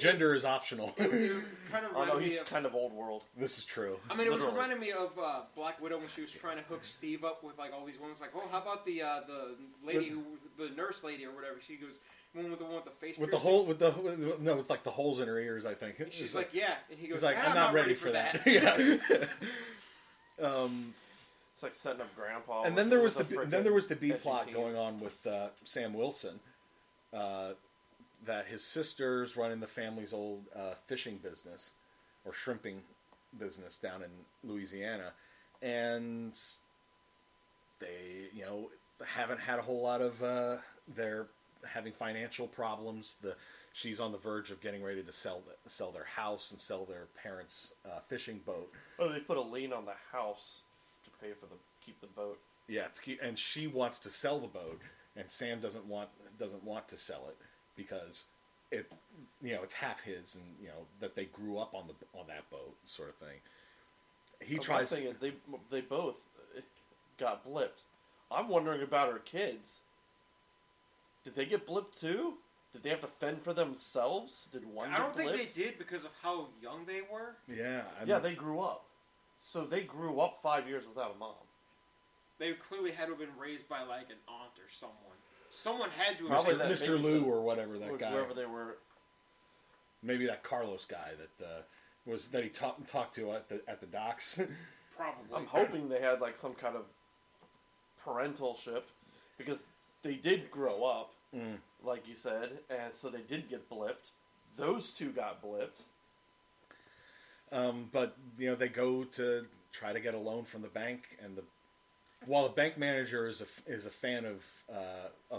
Gender is optional. It kind of he's kind of old world. This is true. I mean, it was reminding me of Black Widow when she was trying to hook Steve up with like all these women. It's like, oh, how about the lady the nurse lady or whatever? She goes, the one with the face with piercings. with like the holes in her ears, I think. She's like, yeah, and he goes, he's like, I'm not ready for that. Yeah. It's like setting up Grandpa. And then there was the B plot going on with Sam Wilson. That his sister's running the family's old fishing business or shrimping business down in Louisiana, and they haven't had a whole lot of their having financial problems. She's on the verge of getting ready to sell their house and sell their parents' fishing boat. Oh, they put a lien on the house to pay for keep the boat. Yeah, and she wants to sell the boat, and Sam doesn't want to sell it because it's half his, and that they grew up on that boat, sort of thing. The thing is, they both got blipped. I'm wondering about her kids. Did they get blipped too? Did they have to fend for themselves? Did one? I don't think they did because of how young they were. Yeah, they grew up. So they grew up 5 years without a mom. They clearly had to have been raised by like an aunt or someone. Someone had to have been Mr. Lou or whatever that guy. Whoever they were. Maybe that Carlos guy that he talked to at the docks. Probably. I'm hoping they had like some kind of parentalship because they did grow up, like you said, and so they did get blipped. Those two got blipped. But they go to try to get a loan from the bank, and while the bank manager is a fan of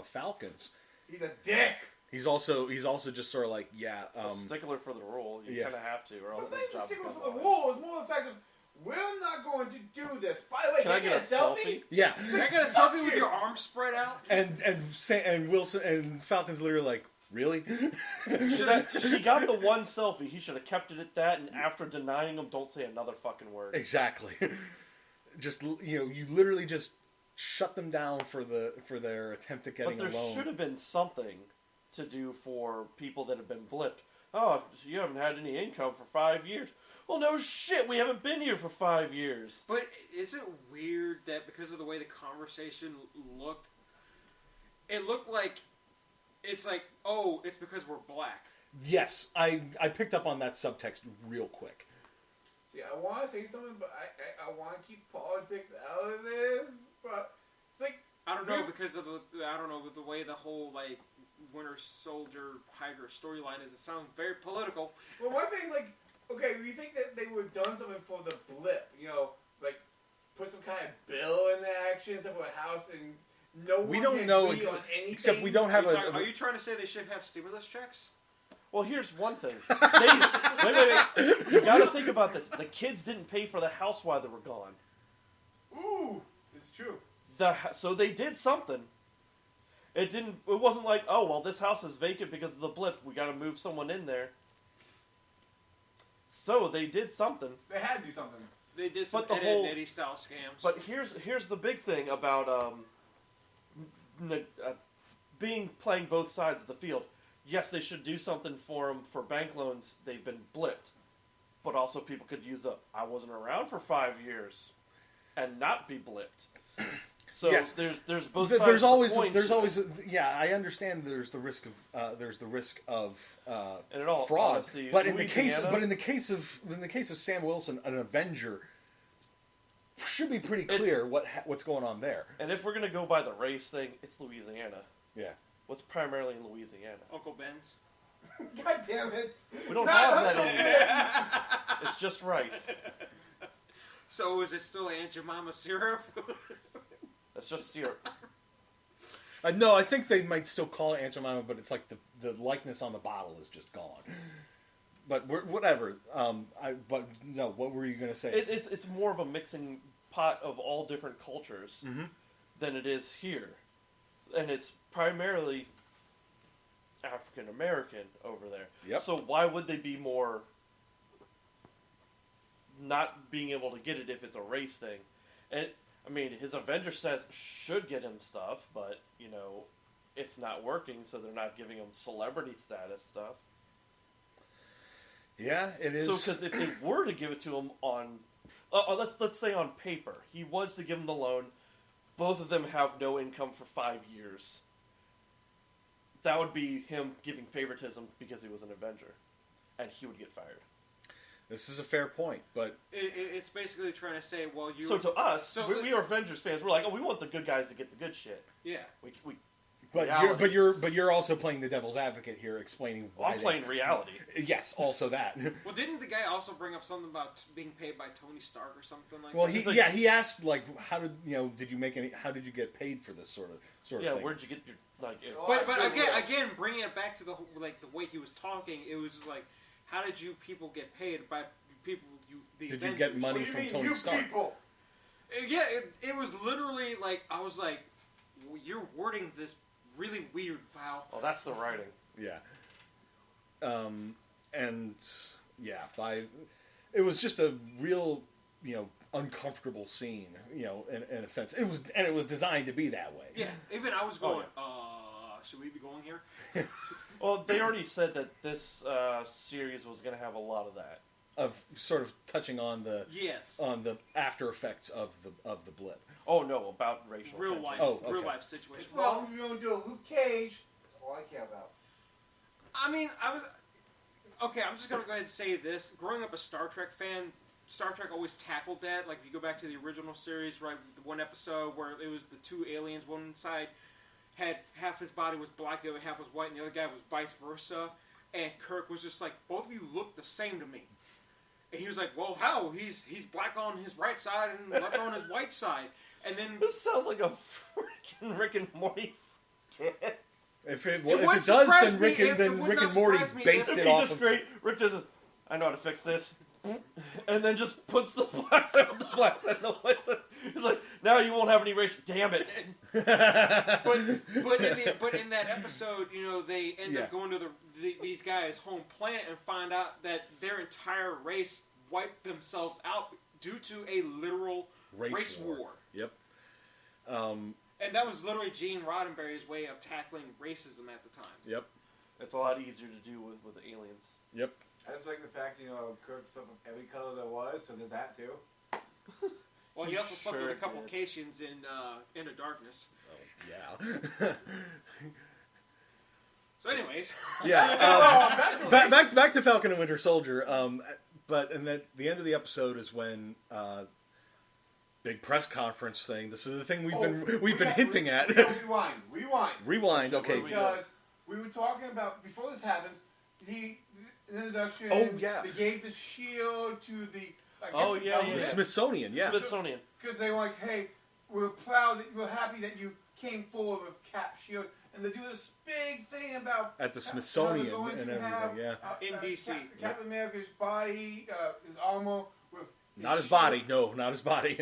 Falcons, he's a dick. He's also just sort of like a stickler for the rule. You kind of have to, or else the his job stickler becomes for the hard. rule is more the fact of we're not going to do this. By the way, Can I get a selfie? Yeah. Can I get a selfie with your arms spread out? And Wilson and Falcon's literally like, really? She got the one selfie. He should have kept it at that, and after denying him, don't say another fucking word. Exactly. Just you literally just shut them down for their attempt at getting a loan. But there should have been something to do for people that have been blipped. Oh, you haven't had any income for 5 years. Well, no shit, we haven't been here for 5 years. But is it weird that because of the way the conversation looked, it looked like it's like, oh, it's because we're black. Yes, I picked up on that subtext real quick. See, I want to say something, but I want to keep politics out of this. But it's like I don't know because of the way the whole like Winter Soldier Hydra storyline is. It sounds very political. Well, one thing like. Okay, you think that they would have done something for the blip, like put some kind of bill into action, stuff with a house, and we don't know on anything? Except we don't have Are you trying to say they should have stimulus checks? Well, here's one thing. Wait. You got to think about this. The kids didn't pay for the house while they were gone. Ooh, it's true. So they did something. It wasn't like, oh well, this house is vacant because of the blip. We got to move someone in there. So they did something. They had to do something. They did some Eddie style scams. But here's the big thing about playing both sides of the field. Yes, they should do something for them for bank loans. They've been blipped, but also people could use I wasn't around for 5 years, and not be blipped. So yes. there's both sides. There's always I understand there's the risk of and in all fraud. honesty, But in the case of Sam Wilson, an Avenger, should be pretty clear what's going on there. And if we're gonna go by the race thing, it's Louisiana. Yeah. What's primarily in Louisiana? Uncle Ben's. God damn it! We don't have that anymore. It's just rice. So is it still Aunt Jemima syrup? That's just syrup. No, I think they might still call it Aunt Jemima, but it's like the likeness on the bottle is just gone. But whatever. But no, what were you going to say? It's more of a mixing pot of all different cultures than it is here, and it's primarily African American over there. Yep. So why would they be more not being able to get it if it's a race thing? And I mean, his Avenger status should get him stuff, but, it's not working, so they're not giving him celebrity status stuff. Yeah, it is. So, because if they were to give it to him on... let's say on paper, he was to give him the loan, both of them have no income for 5 years. That would be him giving favoritism because he was an Avenger, and he would get fired. This is a fair point, but... It's basically trying to say, So to us, we are Avengers fans. We're like, we want the good guys to get the good shit. Yeah. We But you're also playing the devil's advocate here, explaining why. I'm playing reality. Yes, also that. Well, didn't the guy also bring up something about being paid by Tony Stark or something like well, that? Well, he asked like, how did you make any? How did you get paid for this sort of thing? Yeah, where'd you get your like? But again, bringing it back to the way he was talking, it was just like, how did you people get paid by people? Did you get money from Tony Stark? People? Yeah, it was literally like I was like, well, you're wording this really weird, pal. Well, that's the writing. Yeah. It was just a real, uncomfortable scene, in a sense. It was designed to be that way. Yeah, even I was going, should we be going here? Well, they already said that this series was going to have a lot of that. Of sort of touching on the after effects of the blip. Oh no, about racial real tension. Real life situation. Well, we're gonna do a Luke Cage. That's all I care about. I mean, I'm just gonna go ahead and say this. Growing up a Star Trek fan, Star Trek always tackled that. Like, if you go back to the original series, right, the one episode where it was the two aliens, one side had half his body was black, the other half was white, and the other guy was vice versa. And Kirk was just like, both of you look the same to me. And he was like, well, how? He's black on his right side and left on his white side. And then this sounds like a freaking Rick and Morty skit. If it does, then Rick and Morty based it off. Just great. Rick just, I know how to fix this, and then just puts the black side with the black side and the white side. He's like, now you won't have any racial. Damn it. but in that episode, they end up going to these guys' home planet and find out that their entire race wiped themselves out due to a literal race war. Yep. And that was literally Gene Roddenberry's way of tackling racism at the time. Yep. It's a lot easier to do with the aliens. Yep. I just like the fact, Kirk stuff of every color there was, so there's that too. Well, he also slept with a couple Caitians in Into Darkness. Oh, yeah. So anyways. Yeah. Back to Falcon and Winter Soldier. And then the end of the episode is when... big press conference thing. This is the thing we've been hinting at. Rewind. Okay. Because we were talking about before this happens. The introduction. Oh yeah. They gave the shield to the. The Smithsonian. Yeah. Smithsonian. Because they were like, hey, we're proud, we're happy that you came forward with Cap shield, and they do this big thing about at the Smithsonian and everything. In DC. Captain America's body, his armor. Not his body. No, not his body.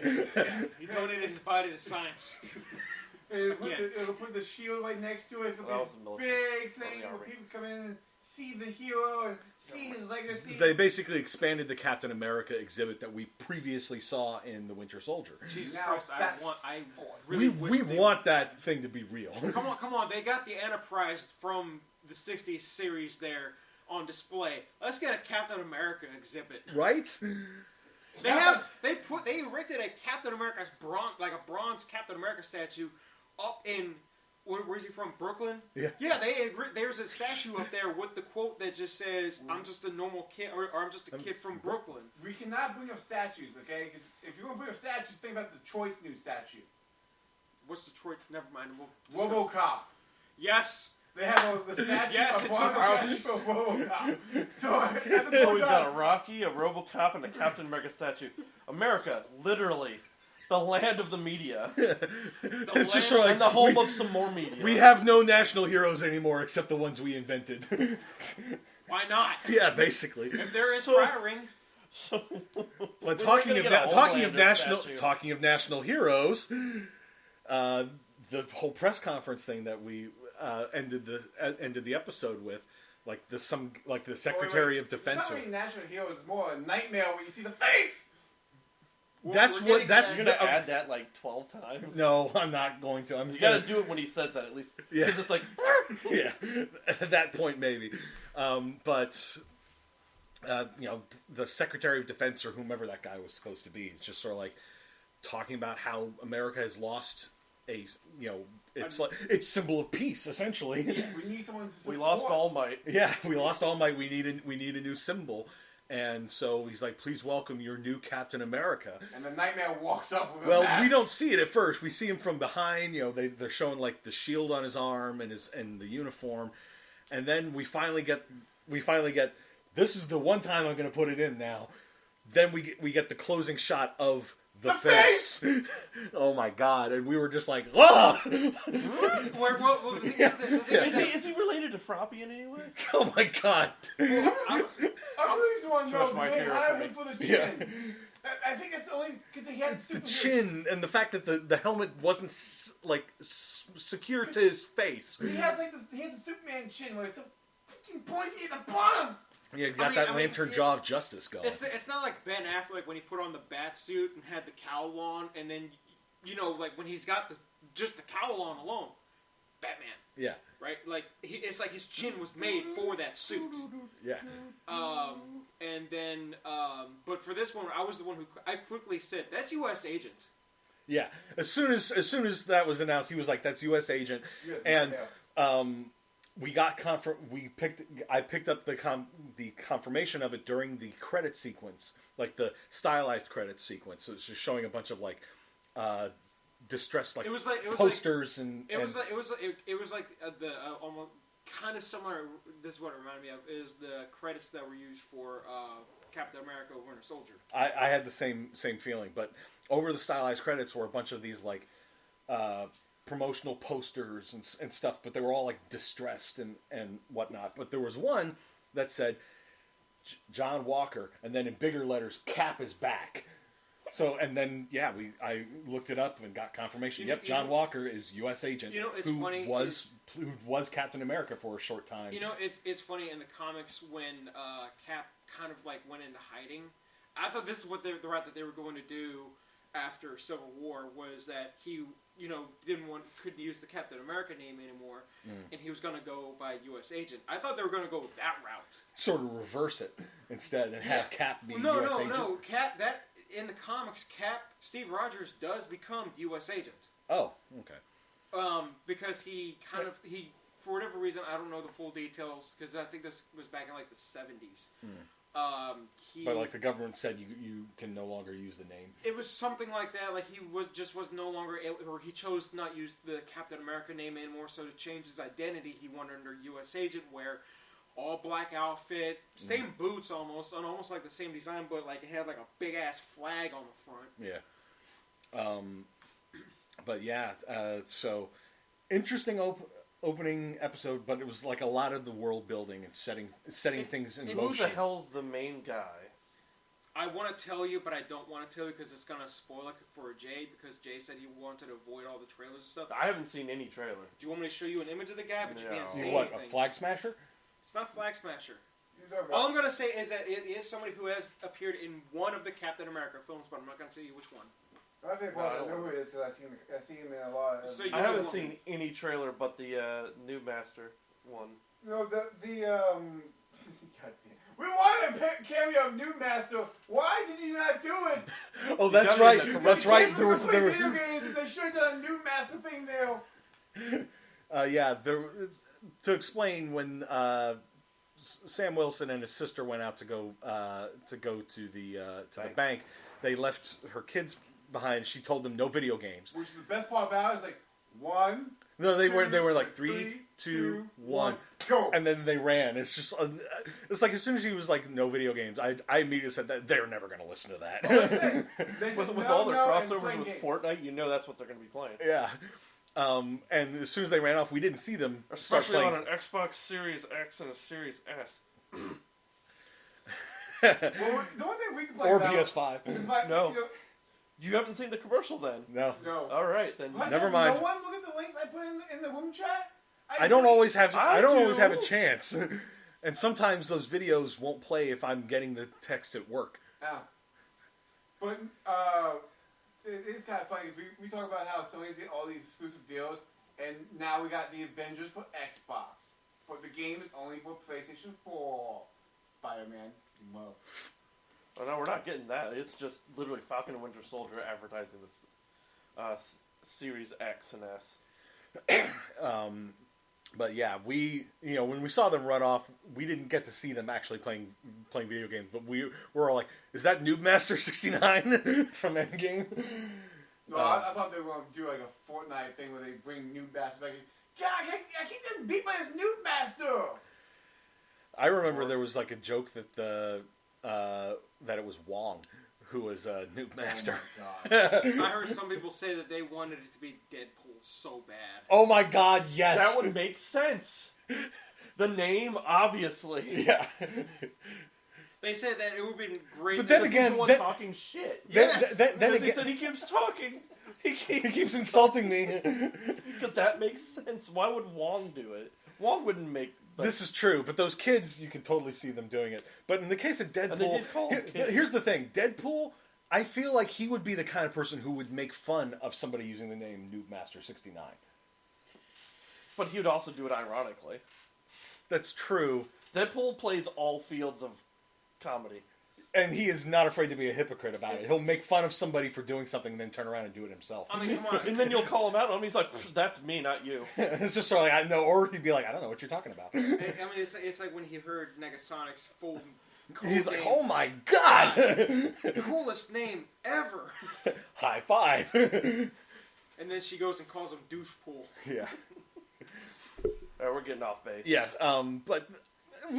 He donated his body to science. It'll put the shield right next to it. It's going to be this big thing where people come in and see the hero and see his legacy. They basically expanded the Captain America exhibit that we previously saw in the Winter Soldier. Jesus Christ, we want that thing to be real. Come on. They got the Enterprise from the 60s series there on display. Let's get a Captain America exhibit. Right? They erected a Captain America's bronze Captain America statue up in where's he from? Brooklyn? Yeah. Yeah, there's a statue up there with the quote that just says, "I'm just a normal kid," or "I'm just a kid from Brooklyn." We cannot bring up statues, okay? Because if you're gonna bring up statues, think about the Choice New statue. What's the Troy? Never mind. RoboCop. Yes. They have the statue of RoboCop. So we've got a Rocky, a RoboCop, and a Captain America statue. America, literally, the land of the media. It's just like, and the home of some more media. We have no national heroes anymore except the ones we invented. Why not? Yeah, basically. If they're inspiring. But talking of national heroes, the whole press conference thing that we ended the episode with, like the Secretary of Defense. It's not really national heroes, it's more a nightmare where you see the face. You're gonna add that like 12 times. No, I'm not going to. You got to do it when he says that at least, because it's like, yeah, at that point maybe. But the Secretary of Defense or whomever that guy was supposed to be, is just sort of like talking about how America has lost it's symbol of peace essentially. Yes. We need someone to support. We lost All Might. Yeah, we lost All Might. We need a new symbol. And so he's like, please welcome your new Captain America. And the Nightmare walks up with Well, we don't see it at first. We see him from behind. They're showing like the shield on his arm and the uniform. And then we finally get this is the one time I'm going to put it in now. Then we get the closing shot of the face. Oh my God. And we were just like, ah! Is he related to Froppy in any way? Oh my God. I really just want to know the hiring for the chin. Yeah. I think it's only because he had the chin and the fact that the helmet wasn't secure to his face. He has a Superman chin where it's so freaking pointy at the bottom. Yeah, you got that lantern jaw of justice going. It's not like Ben Affleck when he put on the bat suit and had the cowl on, and then like when he's got just the cowl on alone, Batman. Yeah. Right? Like it's like his chin was made for that suit. Yeah. And then but for this one, I was the one who I quickly said, "That's U.S. Agent." Yeah. As soon as that was announced, he was like, "That's U.S. Agent," and I picked up the confirmation of it during the credit sequence, like the stylized credit sequence. So it's just showing a bunch of like distressed like posters it was like the almost kind of similar. This is what it reminded me of is the credits that were used for Captain America: Winter Soldier. I had the same feeling, but over the stylized credits were a bunch of these like promotional posters and stuff, but they were all like distressed and whatnot. But there was one that said John Walker, and then in bigger letters, Cap is back. So, and then, I looked it up and got confirmation. Yep, John Walker is U.S. Agent, who was Captain America for a short time. It's funny in the comics when Cap kind of like went into hiding. I thought this is what the route that they were going to do after Civil War was that he, couldn't use the Captain America name anymore, and he was going to go by U.S. Agent. I thought they were going to go that route. Sort of reverse it instead and have Cap be U.S. Agent. No, Cap that. In the comics, Steve Rogers does become U.S. Agent. Oh, okay. Because he for whatever reason, I don't know the full details, because I think this was back in like the 70s. But like the government said, you can no longer use the name. It was something like that. Like he was no longer able, or he chose to not use the Captain America name anymore. So to change his identity, he went under U.S. Agent, where all black outfit, same boots almost like the same design, but like it had like a big ass flag on the front. Yeah. But yeah, so interesting opening episode, but it was like a lot of the world building and setting things in motion. Who the hell's the main guy? I want to tell you, but I don't want to tell you because it's going to spoil it for Jay, because Jay said he wanted to avoid all the trailers and stuff. I haven't seen any trailer. Do you want me to show you an image of the guy, but you can't say what, anything? A flag smasher? It's not Flag Smasher. All I'm going to say is that it is somebody who has appeared in one of the Captain America films, but I'm not going to tell you which one. I think I know who it is because I see him in a lot of... So I haven't seen any trailer but the New Master one. No, God damn. We wanted a cameo of New Master. Why did you not do it? Oh, that's right. That's right. There was video games. They should have done a New Master thing there. To explain, when Sam Wilson and his sister went out to go to the bank, they left her kids behind. She told them no video games. Which is the best part about it is like 1. No, they were like 3, 2, 1, go, and then they ran. It's just it's like as soon as she was like no video games, I immediately said that they're never going to listen to that. With all their crossovers with games. Fortnite, you know that's what they're going to be playing. Yeah. And as soon as they ran off, we didn't see them especially on an Xbox Series X and a Series S. Well, the one thing we can play or about PS5. Is no. You haven't seen the commercial then? No. All right, then. Never mind. No one look at the links I put in the room chat? I don't always have a chance. And sometimes those videos won't play if I'm getting the text at work. Yeah. But it's kind of funny because we talk about how Sony's getting all these exclusive deals, and now we got the Avengers for Xbox. But the game is only for PlayStation 4. Spider-Man. Whoa. Oh, no, we're not getting that. It's just literally Falcon and Winter Soldier advertising this Series X and S. But yeah, when we saw them run off, we didn't get to see them actually playing playing video games, but we're all like, is that Noob Master 69 from Endgame? No, I thought they were going to do like a Fortnite thing where they bring Noob Master back in. God, I keep getting beat by this Noob Master! I remember there was like a joke that that it was Wong who was Noob Master. Oh my God. I heard some people say that they wanted it to be Deadpool so bad. Oh my God, yes! That would make sense. The name, obviously. Yeah. They said that it would have been great. But then He's again, the one talking shit. Yes. Then Because again, he said he keeps talking. he keeps insulting me. Because that makes sense. Why would Wong do it? Wong wouldn't make... This is true, but those kids, you can totally see them doing it. But in the case of And they Deadpool, did call him kids. here's the thing. Deadpool, I feel like he would be the kind of person who would make fun of somebody using the name Noob Master 69. But he would also do it ironically. That's true. Deadpool plays all fields of comedy. And he is not afraid to be a hypocrite about it. He'll make fun of somebody for doing something and then turn around and do it himself. I mean, come on. And then you'll call him out on him. He's like, that's me, not you. It's just sort of like, I know, or he'd be like, I don't know what you're talking about. I mean, it's like when he heard Negasonic's full cool He's like, name. oh my God! Coolest name ever. High five. And then she goes and calls him Douchepool. Yeah. Alright, we're getting off base. Yeah, but it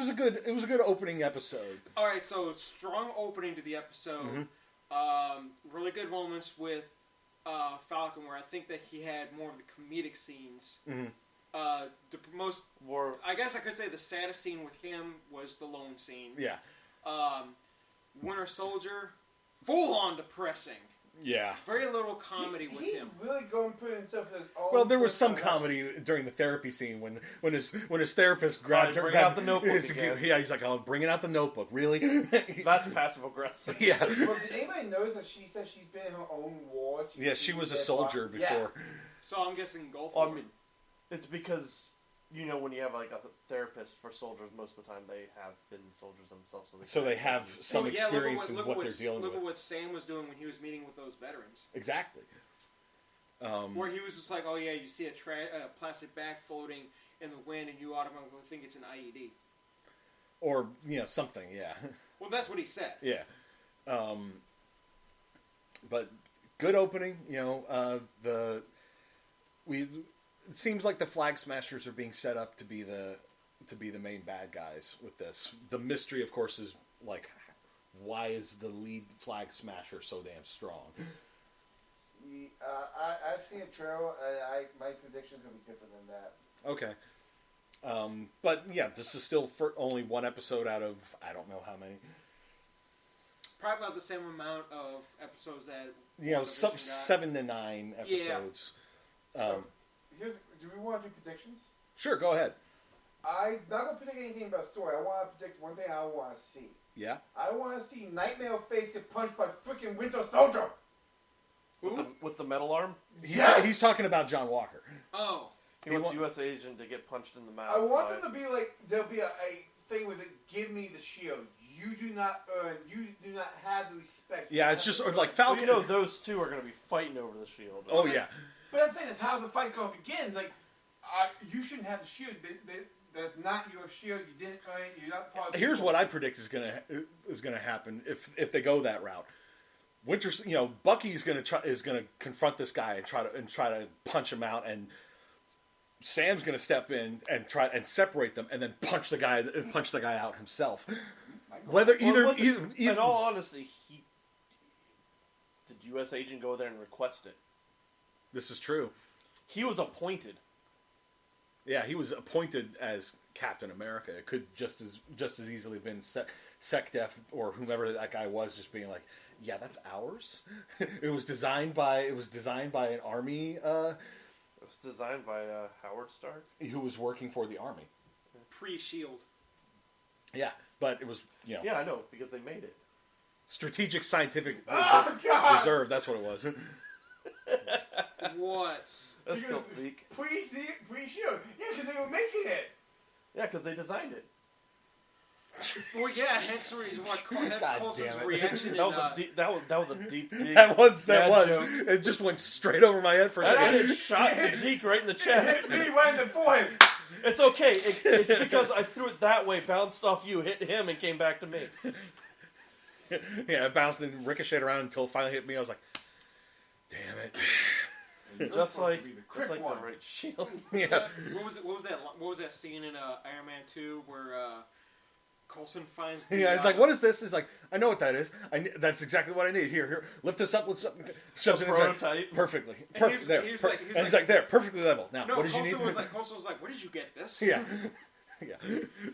was a good opening episode. All right, so strong opening to the episode. Really good moments with Falcon, where I think that he had more of the comedic scenes. The most, I guess I could say, the saddest scene with him was the lone scene. Yeah. Winter Soldier, full on depressing. Yeah. Very little comedy with he's him. really going to put himself in his own... Well, there was some comedy during the therapy scene when his therapist grabbed her. Bring out the notebook again. Yeah, he's like, "Oh, bringing out the notebook, really?" That's passive aggressive. Yeah. Well, did anybody notice that she said she's been in her own wars? Yeah, she was a soldier before. Yeah. So I'm guessing go for I mean, it's because, you know, when you have like a therapist for soldiers, most of the time they have been soldiers themselves. So they have some experience in what they're dealing Look with. at what Sam was doing when he was meeting with those veterans. Exactly. Where he was just like, oh yeah, you see a plastic bag floating in the wind and you automatically think it's an IED. Or, something, yeah. Well, that's what he said. Yeah. But good opening, it seems like the Flag Smashers are being set up to be the main bad guys with this. The mystery, of course, is like, why is the lead Flag Smasher so damn strong? I've seen a trailer. My prediction is going to be different than that. Okay. But yeah, this is still for only one episode out of I don't know how many. Probably about the same amount of episodes that... 7 to 9 episodes. Yeah. Do we want to do predictions? Sure, go ahead. I'm not going to predict anything about story. I want to predict one thing I want to see. Yeah? I want to see Nightmare Face get punched by freaking Winter Soldier. With the metal arm? He's talking about John Walker. Oh. He wants U.S. agent to get punched in the mouth. I want them to be like, there'll be a thing with it, give me the shield. You do not have the respect. Yeah, it's just like Falcon. Well, those two are going to be fighting over the shield. Oh, yeah. But that's the thing, is how the fight's going to begin. It's like, you shouldn't have the shield. That's not your shield. You didn't earn it. You're not part of Here's what I predict is gonna happen if they go that route. Bucky's is gonna confront this guy and try to punch him out, and Sam's gonna step in and try and separate them, and then punch the guy out himself. In all honesty, did U.S. agent go there and request it? This is true. He was appointed. Yeah, he was appointed as Captain America. It could just as easily been SecDef or whomever that guy was, just being like, "Yeah, that's ours." It was designed by an army. It was designed by Howard Stark, who was working for the army. Pre-Shield. Yeah, but it was Yeah, I know because they made it. Strategic Scientific Reserve. That's what it was. What? That's still Zeke. Pre-Shield. Yeah, because they were making it. Yeah, because they designed it. Well, yeah, hence the reason why Coulson's reaction. That was a deep dig. That was. Joke. It just went straight over my head for a second. And it shot Zeke right in the chest. It hit me right in the forehead. It's okay. It's because I threw it that way, bounced off you, hit him, and came back to me. Yeah, it bounced and ricocheted around until it finally hit me. I was like, damn it. Just like the right shield. Yeah. What was that scene in Iron Man 2 where Coulson finds the... Yeah, he's like, what is this? He's like, I know what that is. That's exactly what I need. Here. Lift this up. Shoves it prototype. Perfectly. And Perfect. There. And he's like, there. Perfectly level. Now, what did you need? Coulson was like, where did you get this? Yeah. Yeah.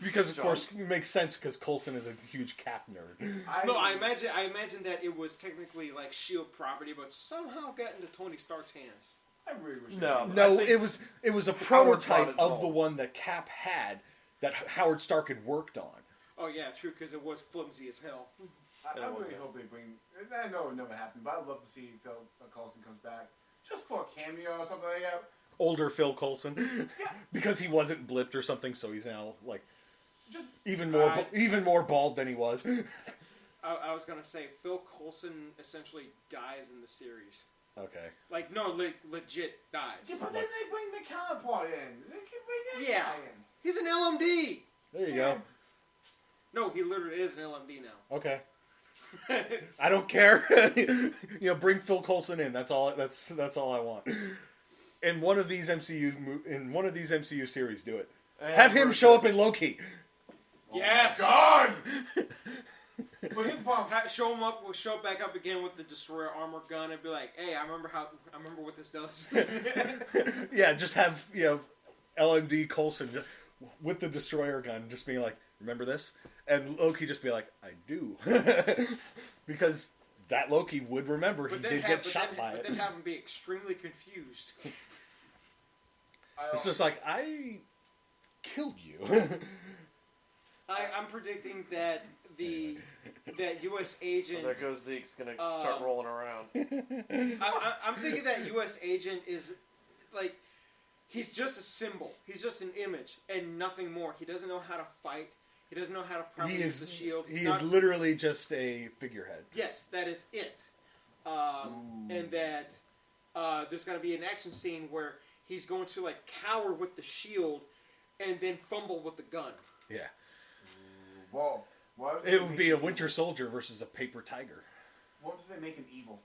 Because, of course, it makes sense because Coulson is a huge Cap nerd. I imagine that it was technically like S.H.I.E.L.D. property, but somehow got into Tony Stark's hands. I really wish. No, it was a prototype of the one that Cap had that Howard Stark had worked on. Oh yeah, true, because it was flimsy as hell. I really hope they bring... I know it would never happen, but I'd love to see Phil Coulson comes back. Just for a cameo or something like that. Older Phil Coulson. Yeah. Because he wasn't blipped or something, so he's now, like, just even more bald than he was. I was going to say, Phil Coulson essentially dies in the series. Okay. Like, no, legit dies. Yeah, but then they bring the counterpart in. They can bring that guy in. He's an LMD. There you go. No, he literally is an LMD now. Okay. I don't care. Bring Phil Coulson in. That's all I want. In one of these MCU series, do it. Have him show up in Loki. Yes. God. But his problem. Show back up again with the Destroyer armor gun and be like, hey, I remember what this does. Yeah, just have LMD Coulson with the Destroyer gun, just being like, remember this? And Loki just be like, I do. Because that Loki would remember. He did get shot by it. But then have him be extremely confused. It's just like, I killed you. I'm predicting that that U.S. agent... There goes Zeke's going to start rolling around. I'm thinking that U.S. agent is, like, he's just a symbol. He's just an image and nothing more. He doesn't know how to fight. He doesn't know how to properly use the shield. He is literally just a figurehead. Yes, that is it. And that there's going to be an action scene where he's going to, like, cower with the shield and then fumble with the gun. Yeah. Whoa. It would be a Winter Soldier versus a Paper Tiger. What if they make him evil?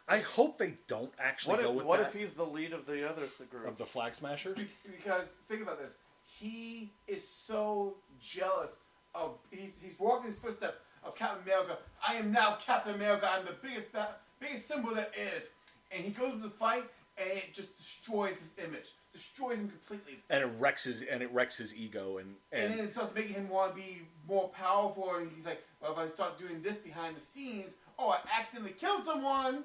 I hope they don't actually go with that. What if he's the lead of the other group? Of the Flag Smashers? Because, think about this. He is so jealous of... He's walked in his footsteps of Captain America. I am now Captain America. I'm the biggest symbol there is. And he goes to the fight, and it just destroys his image. Destroys him completely. And it wrecks his ego. And then it starts making him want to be more powerful. And he's like, well, if I start doing this behind the scenes, I accidentally killed someone.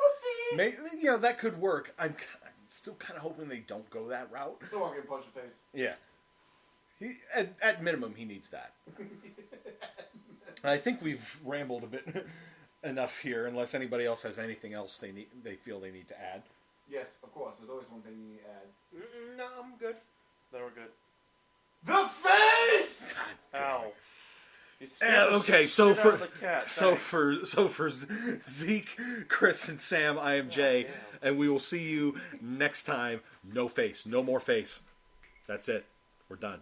Oopsie. Maybe, that could work. I'm still kind of hoping they don't go that route. Still want to get punched in the face. Yeah. At minimum, he needs that. I think we've rambled a bit enough here, unless anybody else has anything else they feel they need to add. Yes, of course. There's always one thing you need to add. No, I'm good. No, we're good. The face. Ow! Okay, so for Zeke, Chris, and Sam, I am Jay, and we will see you next time. No face, no more face. That's it. We're done.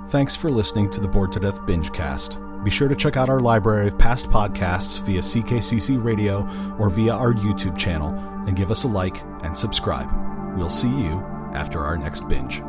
Thanks for listening to the Bored to Death Bingecast. Be sure to check out our library of past podcasts via CKCC Radio or via our YouTube channel, and give us a like and subscribe. We'll see you after our next binge.